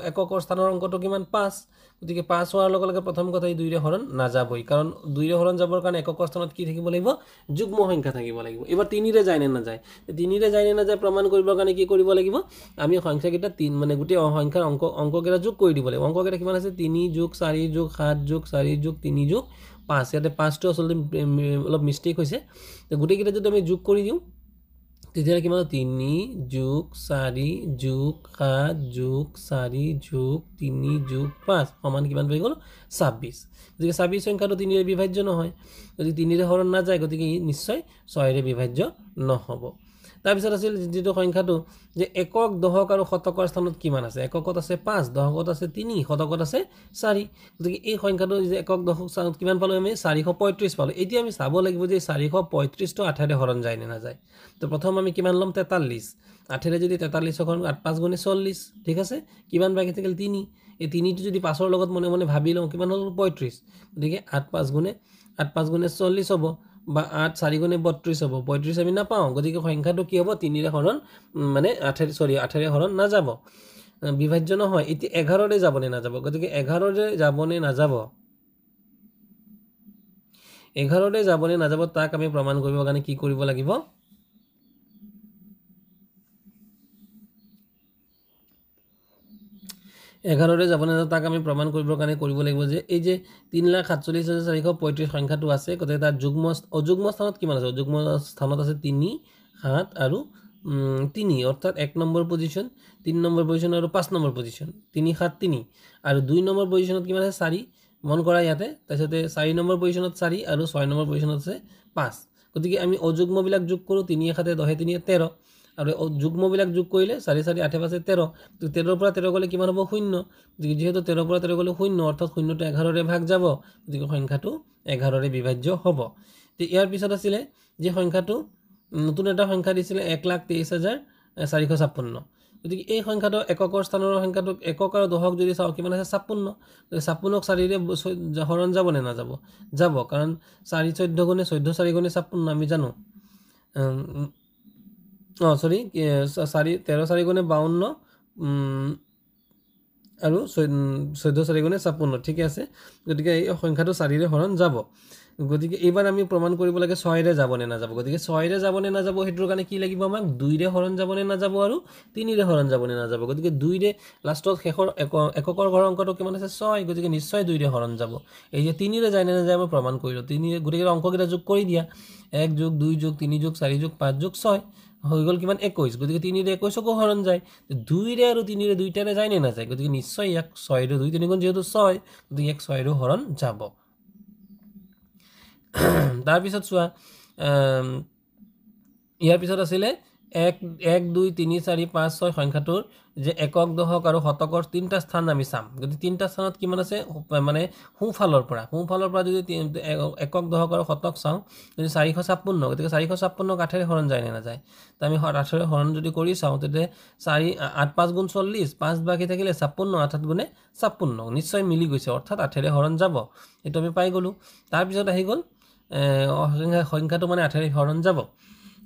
এককৰ স্থানৰ অংকটো কিমান 5 গতিকে 5 হোৱাৰ লগে লগে প্ৰথম কথা 2 ৰে হৰণ না যাবই কাৰণ 2 ৰে হৰণ যাবৰ কাৰণে এককৰ স্থানত কি থাকিব লাগিব যুগ্ম সংখ্যা থাকিব লাগিব এবাৰ 3 ৰে যায় নে না যায় 3 ৰে যায় নে না যায় প্ৰমাণ কৰিবৰ কাৰণে কি কৰিব লাগিব আমি সংখ্যা কেইটা 3 মানে গুটি সংখ্যাৰ অংক কেইটা যোগ কৰি দিব লাগিব অংক কেইটা কিমান আছে 3 + 4 + 7 + 4 + 3 + 5 ইয়াতে 5 টো আসলে অলপ মিস্টেক হৈছে তো গুটি কেইটা যদি আমি যোগ কৰি দিও তেতিয়া কিমান 3 + 4 + 7 + 4 + 3 + 5 সমান কিমান হৈ গ'ল 26 গতিকে 26 সংখ্যাটো 3 ৰে বিভাজ্য নহয় যদি 3 ৰে হৰণ না যায় গতিকে নিশ্চয় 6 ৰে বিভাজ্য নহব তাৰ পিছত আছিল যেটো সংখ্যাটো যে একক দশক আৰু শতকৰ স্থানত কিমান আছে এককত আছে 5 দশকত আছে 3 শতকত আছে 4 গতিকে এই সংখ্যাটো যে একক দশক স্থানত কিমান পালো আমি 435 পালো এতিয়া আমি চাব লাগিব যে 435 টো 8 ৰে হৰণ যায় নে না যায় তো প্ৰথম আমি কিমান লম 43 8 ৰে যদি 43 হৰণ 8 5 গুণে 40 ঠিক আছে কিমান বাকি থাকিল 3 এই 3 টো যদি 5 ৰ লগত মনে মনে ভাবি লওঁ কিমান হল 35 গতিকে 8 5 গুণে 40 হ'ব বা 8 4 গুণে 32 হ'ব 35 আমি না পাওঁ গতিকে সংখ্যাটো কি হ'ব 3 ৰে হৰণ মানে 8 ৰে হৰণ না যাব বিভাজ্য নহয় এতি 11 ৰে যাব নে না যাব গতিকে 11 ৰে যাব নে না যাব 11 ৰে যাব নে না যাব তাক আমি প্ৰমাণ কৰিব কাৰণে কি কৰিব লাগিব 11 ৰে যাব না তাক আমি প্ৰমাণ কৰিবৰ কাৰণে কৰিব লাগিব যে এই যে 3,47,435 সংখ্যাটো আছে গতিকে তাৰ যুগ্ম অযুগ্ম স্থানত কিমান আছে অযুগ্ম স্থানত আছে 3 7 আৰু 3 অৰ্থাৎ 1 নম্বৰ পজিশন 3 নম্বৰ পজিশন আৰু 5 নম্বৰ পজিশন 3 7 3 আৰু 2 নম্বৰ পজিশনত কিমান আছে 4 মন কৰা ইয়াতে তাৰপিছতে 4 নম্বৰ পজিশনত 4 আৰু 6 নম্বৰ পজিশনত আছে 5 গতিকে আমি অযুগ্ম বিলাক যোগ কৰো 3 7 10 3 13 আৰু যুগ্ম বিলাক যোগ কৰিলে 4 4 8 5 13 তো 13 পৰা 13 গলে কিমান হ'ব 0 যেহেতু 13 পৰা 13 গলে 0 অৰ্থাৎ 0 টো 11 ৰে ভাগ যাব গতিকে সংখ্যাটো 11 ৰে বিভাজ্য হ'ব তে ইয়াৰ পিছত আছিল যে সংখ্যাটো নতুন এটা সংখ্যা দিছিল 1,23,456 গতিকে এই সংখ্যাটো এককৰ স্থানৰ সংখ্যাটো একক আৰু দশক যদি চাও কিমান আছে 56 56ক 4 ৰে হৰণ যাব নে না যাব যাব কাৰণ 4 14 গুণে 14 4 গুণে 56 আমি জানো সৰি 13 4 গুণে 52 আৰু 14 4 গুণে 56 ঠিক আছে গতিকে এই সংখ্যাটো 4 ৰে হৰণ যাব গতিকে এবাৰ আমি প্ৰমাণ কৰিব লাগে 6 ৰে যাব নে না যাব গতিকে 6 ৰে যাব নে না যাব হেতুৰ কাৰণে কি লাগিব আমাক 2 ৰে হৰণ যাব নে না যাব আৰু 3 ৰে হৰণ যাব নে না যাব গতিকে 2 ৰে লাষ্টত শেষৰ এককৰ ঘৰ অংকটো কিমান আছে 6 গতিকে নিশ্চয় 2 ৰে হৰণ যাব এই যে 3 ৰে যায় নে না যায় আমি প্ৰমাণ কৰিলো 3 ৰে গতিকে অংককেইটা যোগ কৰি দিয়া 1 + 2 + 3 + 4 + 5 + 6 হৈ গল কিমান 21 গতিকে 3 ৰে 21 কো হৰণ যায় 2 ৰে আৰু 3 ৰে দুইটাৰে যায় নে না যায় গতিকে নিশ্চয় ইয়াক 6 ৰে 2 3 গুণ যেহেতু 6 গতিকে এক 6 ৰে হৰণ যাব তাৰ পিছত চোৱা ইয়াৰ পিছত আছিল 1 1 2 3 4 5 6 সংখ্যাটোৰ যে একক দশক আৰু শতকৰ তিনটা স্থান আমি চাম গতি তিনটা স্থানত কিমান আছে মানে হুফালৰ পৰা যদি একক দশক আৰু শতক চাও যদি 456 গতিকে 456 8 ৰে হৰণ যায় নে না যায় তো আমি 8 ৰে হৰণ যদি কৰি চাও তেতে 4 8 5 গুণ 40 5 বাকি থাকিলে 56 8 গুণে 56 নিশ্চয় মিলি গৈছে অৰ্থাৎ 8 ৰে হৰণ যাব এটো আমি পাই গলো তাৰ পিছত আহি গল সংখ্যাটো মানে 8 ৰে হৰণ যাব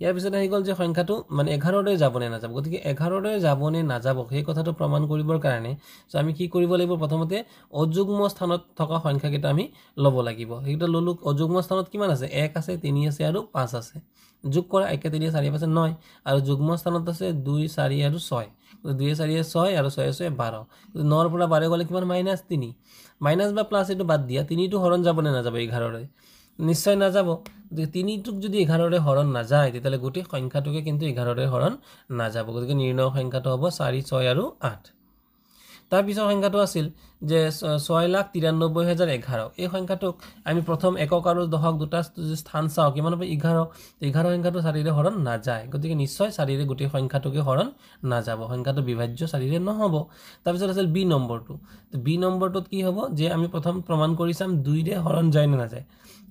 ইয়াৰ পিছত আহি গ'ল যে সংখ্যাটো মানে 11লৈ যাব নে নাযাব গতিকে 11লৈ যাব নে নাযাব সেই কথাটো প্ৰমাণ কৰিবৰ কাৰণে সো আমি কি কৰিব লাগিব প্ৰথমতে অযুগ্ম স্থানত থকা সংখ্যাকেইটা আমি ল'ব লাগিব সেইটা ললো অযুগ্ম স্থানত কিমান আছে 1 আছে 3 আছে আৰু 5 আছে যোগ কৰা 1 3 4 5 9 আৰু যুগ্ম স্থানত আছে 2 4 আৰু 6 2 4 6 আৰু 6 6 12 9 ৰ পৰা 12 গলে কিমান -3 মাইনাস বা প্লাস এটো বাদ দিয়া 3 টো হৰণ যাব নে নাযাব 11লৈ নিশ্চয় নাযাব 3 টুক যদি 11ৰে হৰণ না যায় তেতিয়ালে গোটেই সংখ্যাটোকে কিন্তু 11ৰে হৰণ না যাব গতিকে নিৰ্ণয় সংখ্যাটো হ'ব 4 6 আৰু 8 তাৰ পিছৰ সংখ্যাটো আছিল যে 6,93,011 এই সংখ্যাটোক আমি প্ৰথম একক আৰু দশক দুটা স্থান চাও কিমান হবে 11 11 সংখ্যাটো 4ৰে হৰণ না যায় গতিকে নিশ্চয় 4ৰে গোটেই সংখ্যাটোকে হৰণ না যাব সংখ্যাটো বিভাজ্য 4ৰে নহব তাৰ পিছত আছিল বি নম্বৰটো বি নম্বৰটোত কি হ'ব যে আমি প্ৰথম প্ৰমাণ কৰি চাম 2ৰে হৰণ যায় না যায়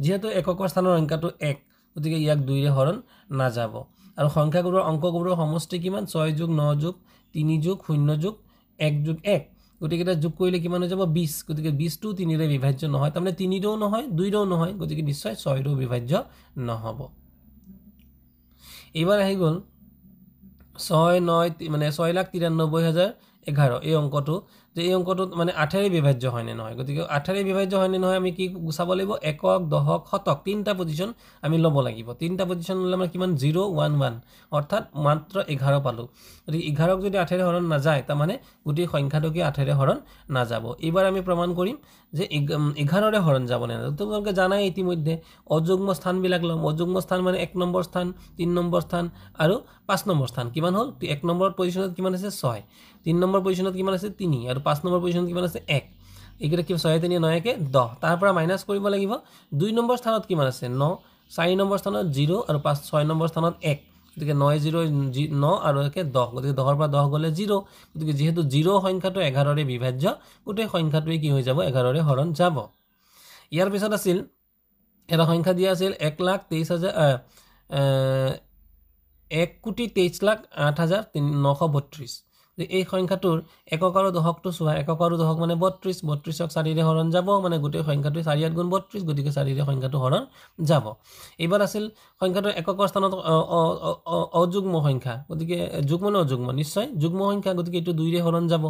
যেহেতু এককৰ স্থানৰ সংখ্যাটো 1 গতিকে ইয়াক 2ৰে হৰণ না যাব আৰু সংখ্যাগুৰৰ অংকগুৰৰ সমষ্টি কিমান 6 + 9 + 3 + 0 + 1 + 1 গতিকে এটা যোগ কৰিলে কিমান হৈ যাব 20 গতিকে 20 টো 3ৰে বিভাজ্য নহয় তাৰমানে 3ৰেও নহয় 2ৰেও নহয় গতিকে নিশ্চয় 6ৰেও বিভাজ্য নহব এবাৰ আহি গল 6 9 মানে 6,93,011 এই অংকটো যে এই অংকটো মানে 8ৰে বিভাজ্য হয় নে নহয় গতিকে 8ৰে বিভাজ্য হয় নে নহয় আমি কি গুছাব লাগিব একক দশক শতক তিনটা পজিশন আমি লব লাগিব তিনটা পজিশন ললে আমাৰ কিমান 0 1 1 অৰ্থাৎ মাত্ৰ 11 পালো গতিকে 11ক যদি 8ৰে হৰণ না যায় তাৰ মানে গোটেই সংখ্যাটোকে 8ৰে হৰণ না যাব এবাৰ আমি প্ৰমাণ কৰিম যে 11ৰে হৰণ যাব না তোমালোকে জানাই ইতিমধ্যে অযুগ্ম স্থানবিলাক লম অযুগ্ম স্থান মানে 1 নম্বৰ স্থান 3 নম্বৰ স্থান আৰু 5 নম্বৰ স্থান কিমান হল 1 নম্বৰ পজিশনত কিমান আছে 6 3 নম্বৰ পজিশনত কিমান আছে 3 আৰু 5 নম্বৰ পজিশনত কিমান আছে 1 এইকেইটা কি 6 3 9 কে 10 তাৰ পৰা মাইনাস কৰিব লাগিব 2 নম্বৰ স্থানত কিমান আছে 9 4 নম্বৰ স্থানত 0 আৰু 5 6 নম্বৰ স্থানত 1 গতিকে 9 0 9 আৰু 1 10 গতিকে 10 ৰ পৰা 10 গলে 0 গতিকে যেহেতু 0 সংখ্যাটো 11ৰে বিভাজ্য গোটেই সংখ্যাটোৱে কি হৈ যাব 11ৰে হৰণ যাব ইয়াৰ পিছত আছিল এটা সংখ্যা দিয়া আছিল 1,23,8,932 এই সংখ্যাটোৰ একক আৰু দশকটো চোৱা একক আৰু দশক মানে 32 32ক 4ৰে হৰণ যাব মানে গোটেই সংখ্যাটো 4 8 গুণ 32 গতিকে 4ৰে সংখ্যাটো হৰণ যাব এবাৰ আছিল সংখ্যাটোৰ এককৰ স্থানত অযুগ্ম সংখ্যা গতিকে যুগ্ম নে অযুগ্ম নিশ্চয় যুগ্ম সংখ্যা গতিকে এটো 2ৰে হৰণ যাব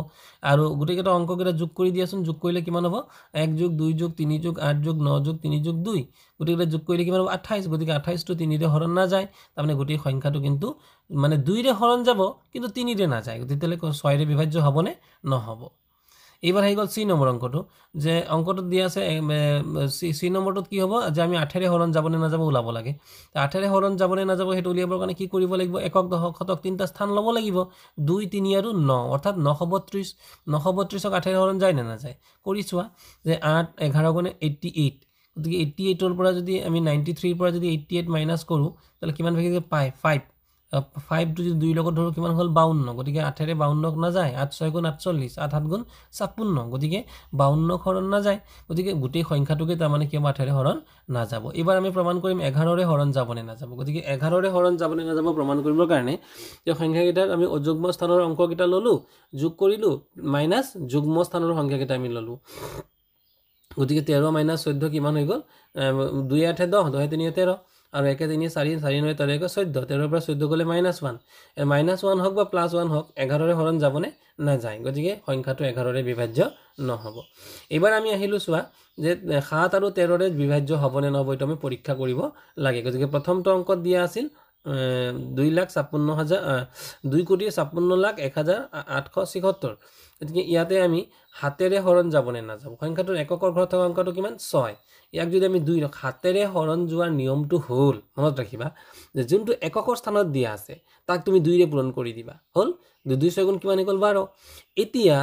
আৰু গোটেইকেইটা অংককেইটা যোগ কৰি দিয়াচোন যোগ কৰিলে কিমান হ'ব 1 + 2 + 3 + 8 + 9 + 3 + 2 গোটেইকেইটা যোগ কৰিলে কিমান হ'ব 28 গতিকে 28 টো 3ৰে হৰণ না যায় তাৰমানে গোটেই সংখ্যাটো কিন্তু মানে 2ৰে হৰণ যাব কিন্তু 3ৰে না যায় গতিকে 6ৰে বিভাজ্য হবনে নহব এবাৰ হৈ গল সি নম্বৰ অংকটো যে অংকটো দিয়া আছে সি নম্বৰটোত কি হ'ব যে আমি 8ৰে হৰণ যাব নে না যাব ওলাব লাগে 8ৰে হৰণ যাব নে না যাব হেতু উলিয়াবৰ কাৰণে কি কৰিব লাগিব একক দশক শতক তিনটা স্থান লব লাগিব 2 3 আৰু 9 অৰ্থাৎ 932 932ক 8ৰে হৰণ যায় নে না যায় কৰি চোৱা যে 8 11 গুণে 88 গতিকে 88 ৰ পৰা যদি আমি 93 ৰ পৰা যদি 88 মাইনাস কৰো তাহলে কিমান ভাগে পায় 5 5 টো যদি 2 লগত ধৰো কিমান হল 52 গতিকে 8ৰে 52ক না যায় 8 6 গুণ 48 8 7 গুণ 56 গতিকে 52ক হৰণ না যায় গতিকে গোটেই সংখ্যাটোকে তাৰ মানে কি 8ৰে হৰণ না যাব এবাৰ আমি প্ৰমাণ কৰিম 11ৰে হৰণ যাব নে না যাব গতিকে 11ৰে হৰণ যাব নে না যাব প্ৰমাণ কৰিবৰ কাৰণে যে সংখ্যাকেইটাক আমি অযুগ্ম স্থানৰ অংককেইটা ললো যোগ কৰিলো মাইনাস যুগ্ম স্থানৰ সংখ্যাকেইটা আমি ললো গতিকে 13 - 14 কিমান হৈ গল 2 8 10 2 3 13 আৰু 1 3 4 4 9 13 14 13 ৰ পৰা 14 গলে -1 -1 হওক বা +1 হওক 11ৰে হৰণ যাবনে না যায় গতিকে সংখ্যাটো 11ৰে বিভাজ্য নহব এবাৰ আমি আহিলো চোৱা যে 7 আৰু 13ৰে বিভাজ্য হবনে নহব এটা আমি পৰীক্ষা কৰিব লাগে গতিকে প্ৰথমটো অংকত দিয়া আছিল 2,56,1,876 গতিকে ইয়াতে আমি হাতেৰে হৰণ যাবনে না যাব সংখ্যাটোৰ এককৰ ঘৰত থকা অংকটো কিমান 6 ইয়াক যদি আমি 2 হাতেৰে হৰণ যোৱাৰ নিয়মটো হল মনত ৰাখিবা যে যোনটো এককৰ স্থানত দিয়া আছে তাক তুমি 2ৰে পূৰণ কৰি দিবা হল 2 2 6 গুণ কিমান হ'ল 12 এতিয়া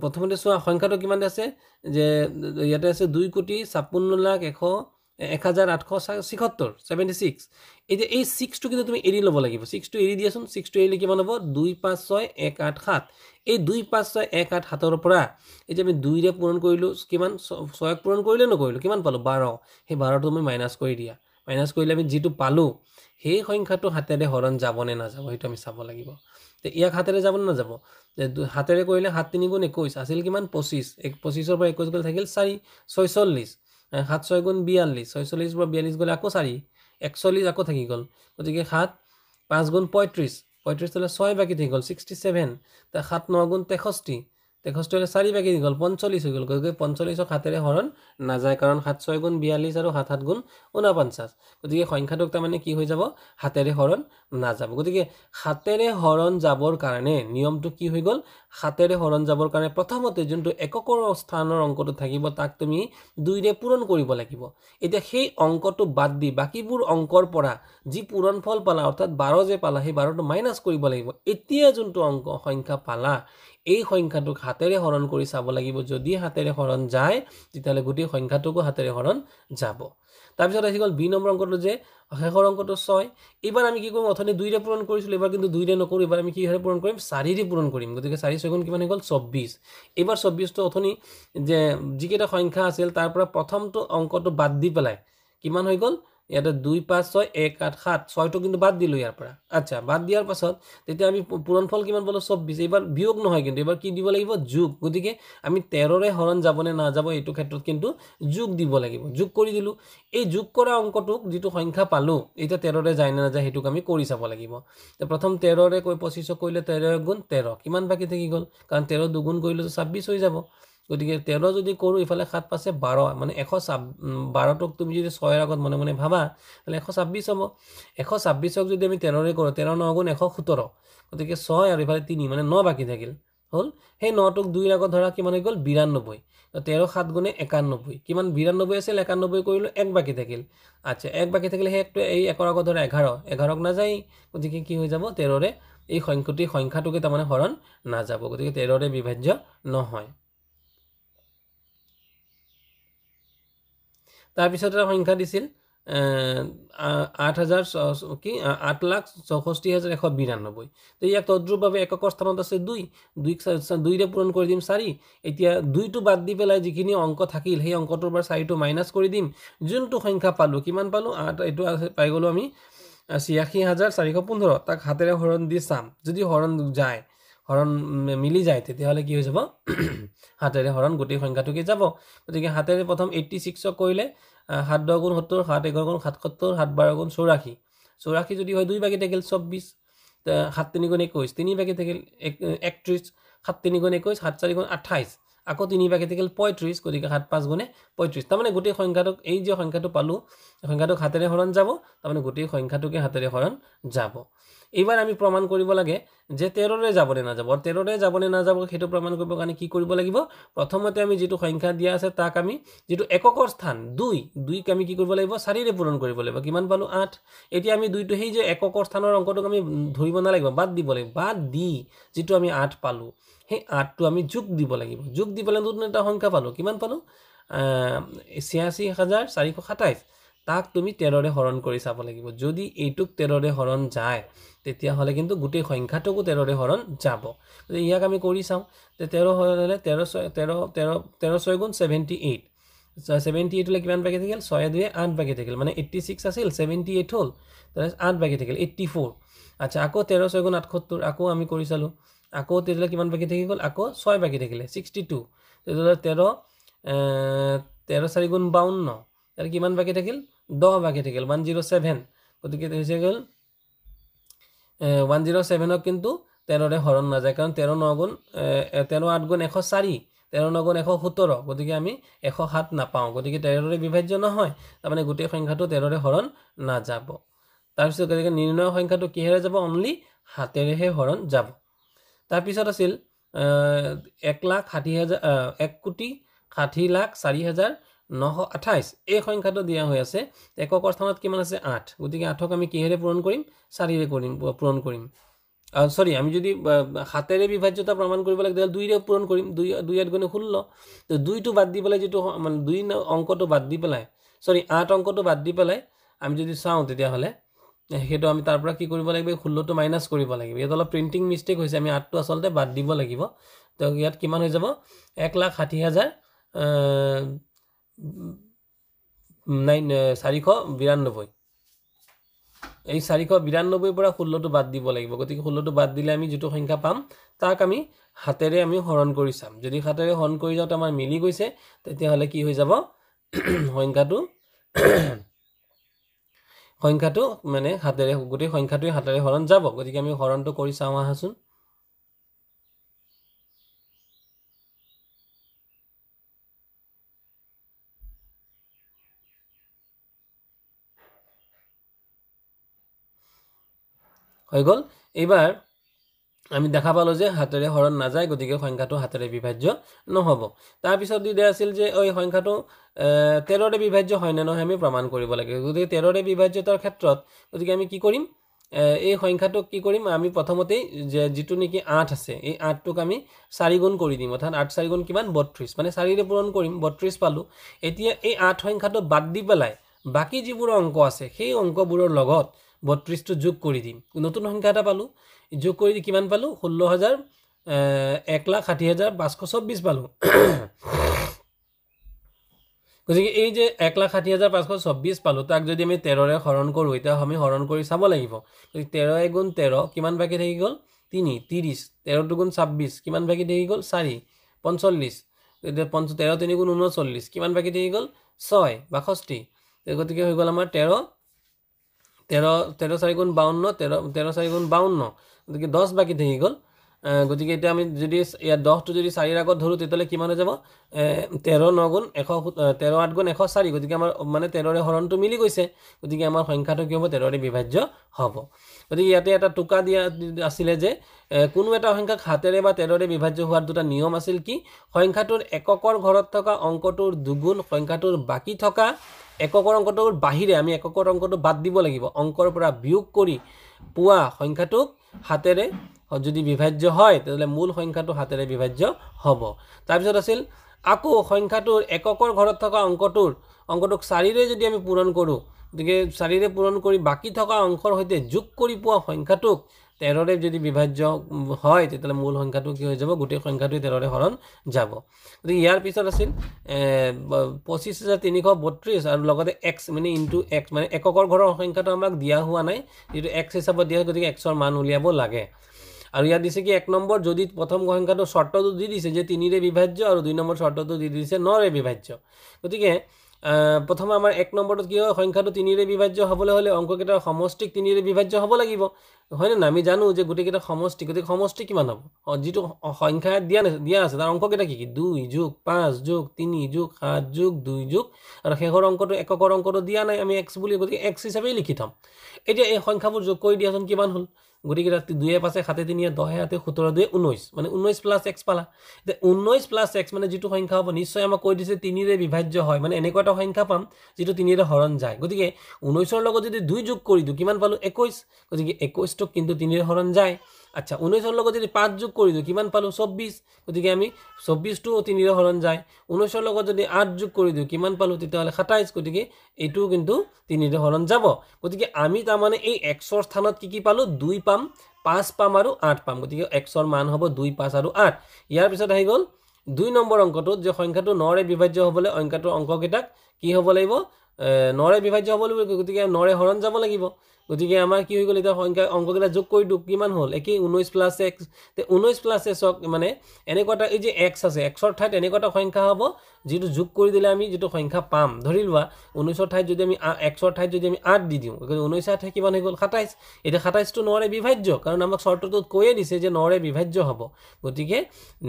প্ৰথমতে চোৱা সংখ্যাটো কিমান আছে যে ইয়াতে আছে 2,56,1,876 76 এতিয়া এই 6 টো কিন্তু তুমি এৰি ল'ব লাগিব 6 টো এৰি দিয়াচোন 6 টো এৰিলে কিমান হ'ব 2 5 6 1 8 7 এই 2 5 6 1 8 7 ৰ পৰা এই যে আমি 2ৰে পূৰণ কৰিলো কিমান 6ক পূৰণ কৰিলে নকৰিলো কিমান পালো 12 সেই 12 টো তুমি মাইনাস কৰি দিয়া মাইনাস কৰিলে আমি যেটো পালো সেই সংখ্যাটো হাতেৰে হৰণ যাব নে না যাব হেতু আমি চাব লাগিব তে ইয়াক হাতেৰে যাব না যাব হাতেৰে কৰিলে 7 3 গুণ 21 আছিল কিমান 25 25 ৰ পৰা 21 গলে থাকিল 4 46 7 6 গুণ 42 46 ৰ পৰা 42 গলে আকৌ 4 41 আকৌ থাকি গল গতিকে 7 5 গুণ 35 35 হলে 6 বাকি থাকি গ'ল 67 তা 7 9 গুণ 63 63 হলে 4 বাকি থাকি গ'ল 45 হৈ গ'ল গতিকে 45ক হাতেৰে হৰণ নাযায় কাৰণ 7 6 গুণ 42 আৰু 7 7 গুণ 49 গতিকে সংখ্যাটোক তাৰমানে কি হৈ যাব হাতেৰে হৰণ নাযাব গতিকে হাতেৰে হৰণ যাবৰ কাৰণে নিয়মটো কি হৈ গ'ল হাতেৰে হৰণ যাবৰ কাৰণে প্ৰথমতে যোনটো এককৰ স্থানৰ অংকটো থাকিব তাক তুমি 2 ৰে পূৰণ কৰিব লাগিব এতিয়া সেই অংকটো বাদ দি বাকিবোৰ অংকৰ পৰা যি পূৰণফল পালা অৰ্থাৎ 12 যে পালা সেই 12টো মাইনাস কৰিব লাগিব এতিয়া যোনটো অংক সংখ্যা পালা এই সংখ্যাটোক হাতেৰে হৰণ কৰি চাব লাগিব যদি হাতেৰে হৰণ যায় তেতিয়ালে গোটেই সংখ্যাটোকো হাতেৰে হৰণ যাব তাৰপিছত আহি গ'ল বি নম্বৰ অংকটো যে শেষৰ অংকটো 6 এবাৰ আমি কি কৰিম অথনি 2 ৰে পূৰণ কৰিছিলো এবাৰ কিন্তু 2 ৰে নকৰো এবাৰ আমি কি হাৰে পূৰণ কৰিম 4 ৰে পূৰণ কৰিম গতিকে 4 6 গুণ কিমান হৈ গ'ল 24 এবাৰ 24 টো অথনি যে যিকেইটা সংখ্যা আছিল তাৰ পৰা প্ৰথমটো অংকটো বাদ দি পেলাই কিমান হৈ গ'ল ইয়াতে 2 5 6 1 8 7 6 টো কিন্তু বাদ দিলো ইয়াৰ পৰা আচ্ছা বাদ দিয়াৰ পাছত তেতিয়া আমি পূৰণফল কিমান পালো 24 এবাৰ বিয়োগ নহয় কিন্তু এবাৰ কি দিব লাগিব যোগ গতিকে আমি 13 ৰে হৰণ যাবনে না যাব এইটো ক্ষেত্ৰত কিন্তু যোগ দিব লাগিব যোগ কৰি দিলো এই যোগ কৰা অংকটোক যেটো সংখ্যা পালো এটা 13 ৰে যায় না যায় হেতুক আমি কৰি চাব লাগিব তে প্ৰথম 13 ৰে কৈ 25 কইলে 13 গুণ 13 কিমান বাকি থাকি গ'ল কাৰণ 13 দুগুণ কৰিলে 26 হৈ যাব গতিকে 13 যদি কৰো ইফালে 7 পাছে 12 মানে 112 টক তুমি যদি 6 এর আগত মনে মনে ভাবা তাহলে 126 হ'ব 126ক যদি আমি 13 ৰে কৰো 13 9 গুণ 117 গতিকে 6 আৰু ইফালে 3 মানে 9 বাকি থাকিল হল সেই 9 টক 2 এর আগত ধৰা কিমান হৈ গ'ল 92 তো 13 7 গুণে 91 কিমান 92 আছিল 91 কৰিলো 1 বাকি থাকিল আচ্ছা 1 বাকি থাকিলে হে একটো এই একৰ আগত ধৰা 11 11ক না যায় গতিকে কি হৈ যাব 13 ৰে এই সংখ্যাটোকে তাৰমানে হৰণ না যাব গতিকে 13 ৰে বিভাজ্য নহয় তাৰ পিছত এটা সংখ্যা দিছিল 8000 কি 8,64,192 তো ইয়াক তদ্ৰুপভাৱে এককৰ স্থানত আছে 2 2 ৰে পূৰণ কৰি দিম 4 এতিয়া 2 টো বাদ দি পেলাই যিখিনি অংক থাকিল সেই অংকটোৰ পৰা 4 টো মাইনাস কৰি দিম যোনটো সংখ্যা পালো কিমান পালো 8 এটো পাই গলো আমি 86415 তাক হাতেৰে হৰণ দি চাম যদি হৰণ যায় হৰণ মিলি যায় তেতিয়াহলে কি হৈ যাব হাতেৰে হৰণ গোটেই সংখ্যাটোকে যাব গতিকে হাতেৰে প্ৰথম 86 কইলে 7 10 গুণ 70 7 11 গুণ 77 7 12 গুণ 84 84 যদি হয় 2 বাকি থাকিল 24 7 3 গুণ 21 3 বাকি থাকিল 31 7 3 গুণ 21 7 4 গুণ 28 আকৌ 3 বাকি থাকিল 35 গতিকে 7 5 গুণে 35 তাৰমানে গোটেই সংখ্যাটোক এই যে সংখ্যাটো পালো সংখ্যাটোক হাতেৰে হৰণ যাব তাৰমানে গোটেই সংখ্যাটোকে হাতেৰে হৰণ যাব এবাৰ আমি প্ৰমাণ কৰিব লাগে যে 13 ৰে যাবনে না যাব 13 ৰে যাবনে না যাব হেতু প্ৰমাণ কৰিব কাৰণে কি কৰিব লাগিব প্ৰথমতে আমি যেটো সংখ্যা দিয়া আছে তাক আমি যেটো এককৰ স্থান 2 ক আমি কি কৰিব লাগিব 4 ৰে পূৰণ কৰিব লাগিব কিমান পালো 8 এতিয়া আমি 2 টো হেই যে এককৰ স্থানৰ অংকটোক আমি ধৰিব না লাগিব বাদ দিব লাগিব বাদ দি যেটো আমি 8 পালো সেই 8 টো আমি যোগ দিব লাগিব যোগ দি পেলাই নতুন এটা সংখ্যা পালো কিমান পালো 86427 তাক তুমি 13 ৰে হৰণ কৰি চাব লাগিব যদি এইটুক 13 ৰে হৰণ যায় তেতিয়া হলে কিন্তু গোটেই সংখ্যাটোকো 13 ৰে হৰণ যাব ইয়াক আমি কৰি চাও তে 13 হলে 13 6 গুণ 78 78 হলে কিমান বাকি থাকিল 6 2 8 বাকি থাকিল মানে 86 আছিল 78 হল তাহলে 8 বাকি থাকিল 84 আচ্ছা আকৌ 13 6 গুণ 78 আকৌ আমি কৰি চালো আকৌ তেতিয়ালে কিমান বাকি থাকি গল আকৌ 6 বাকি থাকিলে 62 তেতিয়ালে 13 4 গুণ 52 তাহলে কিমান বাকি থাকিল 10 বাকি থাকিল 107 গতিকে হৈছে গল 107ক কিন্তু 13 ৰে হৰণ না যায় কাৰণ 13 9 গুণ 13 8 গুণ 104 13 9 গুণ 117 গতিকে আমি 107 না পাও গতিকে 13 ৰে বিভাজ্য নহয় তাৰমানে গোটেই সংখ্যাটো 13 ৰে হৰণ না যাব তাৰ পিছত গতিকে নিৰ্ণয় সংখ্যাটো কি হেৰে যাব অনলি হাতেৰেহে হৰণ যাব তাৰ পিছত আছিল 1,60,4,928 এই সংখ্যাটো দিয়া হৈ আছে এককৰ স্থানত কিমান আছে 8 গতিকে 8ক আমি কিহেৰে পূৰণ কৰিম 4 ৰে পূৰণ কৰিম সৰি আমি যদি হাতেৰে বিভাজ্যতা প্ৰমাণ কৰিব লাগে 2 ৰে পূৰণ কৰিম 2 8 গুণে 16 তো 2 টো বাদ দি পেলাই যেটো মানে 2 অংকটো বাদ দি পেলাই সরি 8 অংকটো বাদ দি পেলাই আমি যদি চাও তেতিয়া হলে হেতু আমি তাৰ পৰা কি কৰিব লাগিব 16 টো মাইনাস কৰিব লাগিব ইয়াত অলপ প্ৰিন্টিং মিস্টেক হৈছে আমি 8 টো আসলতে বাদ দিব লাগিব তো ইয়াত কিমান হৈ যাব 1,60,000 492 এই 492 পৰা 16 টো বাদ দিব লাগিব গতিকে 16 টো বাদ দিলে আমি যেটো সংখ্যা পাম তাক আমি হাতেৰে আমি হৰণ কৰি চাম যদি হাতেৰে হৰণ কৰি যাওতে আমাৰ মিলি গৈছে তেতিয়া হলে কি হৈ যাব সংখ্যাটো মানে হাতেৰে গোটেই সংখ্যাটোৱে হাতেৰে হৰণ যাব গতিকে আমি হৰণটো কৰি চাওঁ আহাচোন হৈ গ'ল এইবাৰ আমি দেখা পালো যে হাতেৰে হৰণ নাযায় গতিকে সংখ্যাটো হাতেৰে বিভাজ্য নহব তাৰ পিছত দিয়া আছিল যে ওই সংখ্যাটো 13 ৰে বিভাজ্য হয় না নহয় আমি প্ৰমাণ কৰিব লাগে গতিকে 13 ৰে বিভাজ্যতাৰ ক্ষেত্ৰত গতিকে আমি কি কৰিম এই সংখ্যাটো কি কৰিম আমি প্ৰথমতেই যে যেটো নেকি 8 আছে এই 8 টোক আমি 4 গুণ কৰি দিম অৰ্থাৎ 8 4 গুণ কিমান 32 মানে 4 ৰে পূৰণ কৰিম 32 পালো এতিয়া এই 8 সংখ্যাটো বাদ দি পেলাই বাকি যিবোৰ অংক আছে সেই অংকবোৰৰ লগত 32 টো যোগ কৰি দিম নতুন সংখ্যা এটা পালো যোগ কৰি কিমান পালো 16000 1,60,524 পালো গতিকে এই যে 1,60,524 পালো তাক যদি আমি 13 ৰে হৰণ কৰো এটা আমি হৰণ কৰি চাব লাগিব গতিকে 13 গুণ 13 কিমান বাকি থাকি গল 3 30 13 গুণ 26 কিমান বাকি থাকি গল 4 45 13 3 গুণ 39 কিমান বাকি থাকি গল 6 62 গতিকে হৈ গল আমাৰ 13 4 গুণ 52 13 4 গুণ 52 গতিকে 10 বাকি থাকি গল গতিকে এটা আমি যদি ইয়া 10 টো যদি 4 এর আগত ধৰু তেতলে কিমান হৈ যাব 13 9 গুণ 13 8 গুণ 104 গতিকে আমাৰ মানে 13 ৰে হৰণটো মিলি গৈছে গতিকে আমাৰ সংখ্যাটো কি হ'ব 13 ৰে বিভাজ্য হ'ব গতিকে ইয়াতে এটা টুকা দিয়া আছিল যে কোনো এটা সংখ্যাক হাতেৰে বা 13 ৰে বিভাজ্য হোৱাৰ দুটা নিয়ম আছিল কি সংখ্যাটোৰ এককৰ ঘৰত থকা অংকটোৰ দুগুণ সংখ্যাটোৰ বাকি থকা এককৰ অংকটোৰ বাহিৰে আমি এককৰ অংকটো বাদ দিব লাগিব অংকৰ পৰা বিয়োগ কৰি পুৱা সংখ্যাটোক হাতেৰে যদি বিভাজ্য হয় তেলে মূল সংখ্যাটো হাতেৰে বিভাজ্য হ'ব তাৰ পিছত আছিল আকো সংখ্যাটোৰ এককৰ ঘৰত থকা অংকটোক 4 ৰে যদি আমি পূৰণ কৰো গতিকে 4 ৰে পূৰণ কৰি বাকি থকা অংকৰ সৈতে যোগ কৰি পুৱা সংখ্যাটোক 13 ৰে যদি বিভাজ্য হয় তেলে মূল সংখ্যাটো কি হৈ যাব গোটেই সংখ্যাটো 13 ৰে হৰণ যাব গতিকে ইয়াৰ পিছত আছিল 25332 আৰু লগতে x মানে ইনটু x মানে এককৰ ঘৰৰ সংখ্যাটো আমাক দিয়া হোৱা নাই যেটো x হিচাপত দিয়া গতিকে x ৰ মান উলিয়াব লাগে আৰু ইয়াত দিছে কি 1 নম্বৰ যদি প্ৰথম সংখ্যাটো শৰ্তটো দি দিছে যে 3 ৰে বিভাজ্য আৰু 2 নম্বৰ শৰ্তটো দি দিছে 9 ৰে বিভাজ্য গতিকে প্ৰথম আমাৰ 1 নম্বৰটো কি হয় সংখ্যাটো 3 ৰে বিভাজ্য হ'বলৈ হলে অংককেইটাৰ সমষ্টিক 3 ৰে বিভাজ্য হ'ব লাগিব হয় না আমি জানো যে গুটেকেইটা সমষ্টি গতিকে সমষ্টি কিমান হ'ব যেটো সংখ্যা দিয়া আছে তাৰ অংককেইটা কি 2 যোগ 5 যোগ 3 যোগ 7 যোগ 2 যোগ আৰু শেষৰ অংকটো এককৰ অংকটো দিয়া নাই আমি x বুলি গতিকে x হিচাপে লিখি থম এতিয়া এই সংখ্যাবোৰ যোগ কৰি দিয়াচোন কিমান হ'ল গতিকে 2 5 7 3 10 17 2 19 মানে 19 প্লাস x পালা তে 19 প্লাস x মানে যেটো সংখ্যা হ'ব নিশ্চয় আমাক কৈ দিছে 3 ৰে বিভাজ্য হয় মানে এনেকুৱা এটা সংখ্যা পাম যেটো 3 ৰে হৰণ যায় গতিকে 19 ৰ লগত যদি 2 যোগ কৰি দিও কিমান পালো 21 গতিকে 21 টো কিন্তু 3 ৰে হৰণ যায় আচ্ছা 19 ৰ লগত যদি 5 যোগ কৰি দিও কিমান পালো 24 গতিকে আমি 24 টো 3 ৰে হৰণ যায় 19 ৰ লগত যদি 8 যোগ কৰি দিও কিমান পালো তেতিয়ালে 27 গতিকে এটো কিন্তু 3 ৰে হৰণ যাব গতিকে আমি তাৰ মানে এই x ৰ স্থানত কি পালো 2 পাম 5 পাম আৰু 8 পাম গতিকে x ৰ মান হ'ব 2 5 আৰু 8 ইয়াৰ পিছত আহি গল 2 নম্বৰ অংকটো যে সংখ্যাটো 9 ৰে বিভাজ্য হ'বলৈ অংকটোৰ অংককেইটাক কি হ'ব লাগিব 9 ৰে বিভাজ্য হ'ব লাগিব গতিকে 9 ৰে হৰণ যাব লাগিব গতিকে আমাৰ কি হৈ গল এটা সংখ্যা অংককেইটা যোগ কৰি দিও কিমান হ'ল একে 19 প্লাস x তে 19 প্লাস x মানে এনেকুৱাটা এই যে x আছে x ৰ ঠাইত এনেকুৱাটা সংখ্যা হ'ব যেটো যোগ কৰি দিলে আমি যেটো সংখ্যা পাম ধৰি লোৱা 19 ৰ ঠাইত যদি আমি x ৰ ঠাইত যদি আমি 8 দি দিও 19 ৰ ঠাইত কিমান হৈ গল 27 এটা 27 টো 9 ৰে বিভাজ্য কাৰণ আমাক শৰ্তটোত কৈয়ে দিছে যে 9 ৰে বিভাজ্য হ'ব গতিকে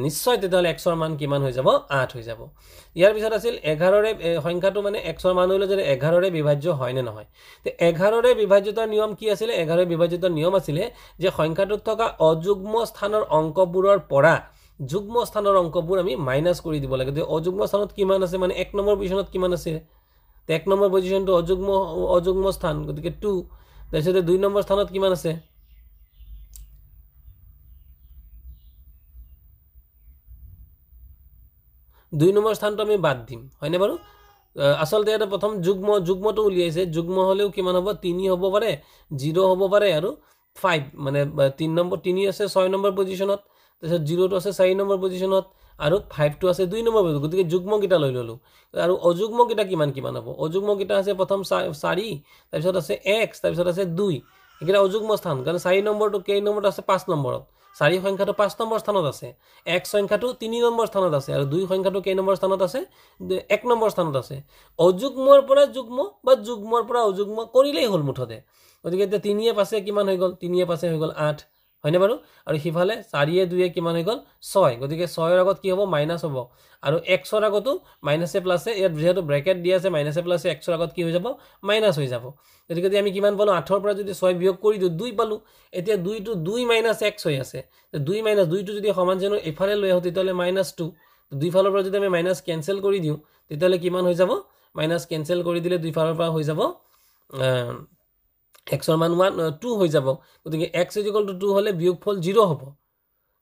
নিশ্চয় তেতিয়ালে x ৰ মান কিমান হৈ যাব 8 হৈ যাব ইয়াৰ পিছত আছিল 11 ৰে সংখ্যাটো মানে x ৰ মান হলে যে 11 ৰে বিভাজ্য হয় নে নহয় তে 11 ৰে বিভাজ্যতাৰ নিয়ম কি আছিল 11 ৰে বিভাজ্যতাৰ নিয়ম আছিল যে সংখ্যাটোত থকা অযুগ্ম স্থানৰ অংকবোৰৰ পৰা যুগ্ম স্থানৰ অংকবোৰ আমি মাইনাস কৰি দিব লাগে অযুগ্ম স্থানত কিমান আছে মানে 1 নম্বৰ পজিশনত কিমান আছে তে 1 নম্বৰ পজিশনটো অযুগ্ম স্থান গতিকে 2 তাৰপিছত 2 নম্বৰ স্থানত কিমান আছে 2 নম্বৰ স্থানটো আমি বাদ দিম হয়নে বাৰু আসলতে এটা প্ৰথম যুগ্মটো উলিয়াইছে যুগ্ম হলেও কিমান হ'ব 3 হ'ব পাৰে 0 হ'ব পাৰে আৰু 5 মানে 3 নম্বৰ 3 আছে 6 নম্বৰ পজিশনত তাৰপিছত 0 টো আছে 4 নম্বৰ পজিশনত আৰু 5 টো আছে 2 নম্বৰ পজিশনত গতিকে যুগ্ম কিটা লৈ ললো আৰু অযুগ্ম কিটা কিমান হ'ব অযুগ্ম কিটা আছে প্ৰথম 4 তাৰপিছত আছে x তাৰপিছত আছে 2 একেটা অযুগ্ম স্থান কাৰণ 4 নম্বৰটো কেই নম্বৰত আছে 5 নম্বৰত 4 সংখ্যাটো 5 নম্বৰ স্থানত আছে 1 সংখ্যাটো 3 নম্বৰ স্থানত আছে আৰু 2 সংখ্যাটো কেই নম্বৰ স্থানত আছে 1 নম্বৰ স্থানত আছে অযুগ্মৰ পৰা যুগ্ম বা যুগ্মৰ পৰা অযুগ্ম কৰিলেই হল মুঠতে গতিকে এতিয়া 3 এ 5 এ কিমান হৈ গল 3 এ 5 এ হৈ গল 8 হয়নে বাৰু আৰু হিফালে 4 এ 2 এ কিমান হৈ গল 6 গতিকে 6 এৰ আগত কি হ'ব মাইনাস হ'ব আৰু x ৰ আগতো মাইনাস এ প্লাস এ ইয়াত যেহেতু ব্ৰেকেট দিয়া আছে মাইনাস এ প্লাস এ x ৰ আগত কি হৈ যাব মাইনাস হৈ যাব গতিকে আমি কিমান পালো 8 ৰ পৰা যদি 6 বিয়োগ কৰি দিও 2 পালো এতিয়া 2 টু 2 মাইনাস x হৈ আছে 2 মাইনাস 2 টু যদি সমান যেন এফালে লৈ আহো তেতিয়ালে -2 দুই ফালৰ পৰা যদি আমি মাইনাস ক্যান্সেল কৰি দিও তেতিয়ালে কিমান হৈ যাব মাইনাস ক্যান্সেল কৰি দিলে দুই ফালৰ পৰা হৈ যাব x ৰ মান 2 হৈ যাব গতিকে x = 2 হলে বিয়োগফল 0 হ'ব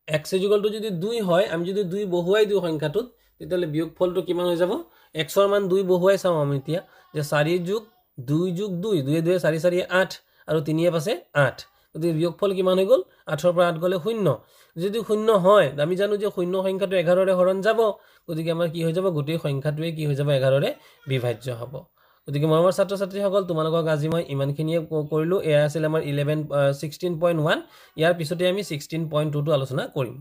x = যদি 2 হয় আমি যদি 2 বহুৱাই দিও সংখ্যাটোত তেতিয়ালে বিয়োগফলটো কিমান হৈ যাব x ৰ মান 2 বহুৱাই চাও আমি এতিয়া যে 4 + 2 + 2 2 2 4 4 8 আৰু 3 এ 5 8 গতিকে বিয়োগফল কিমান হৈ গল 8 ৰ পৰা 8 গলে 0 যদি 0 হয় আমি জানো যে 0 সংখ্যাটো 11 ৰে হৰণ যাব গতিকে আমাৰ কি হৈ যাব গোটেই সংখ্যাটোৱে কি হৈ যাব 11 ৰে বিভাজ্য হ'ব গতিকে মৰমৰ ছাত্ৰ ছাত্ৰীসকল তোমালোকক আজি মই ইমানখিনিয়ে কৰিলো এয়া আছিল আমাৰ 16.1 ইয়াৰ পিছতে আমি 16.2 টো আলোচনা কৰিম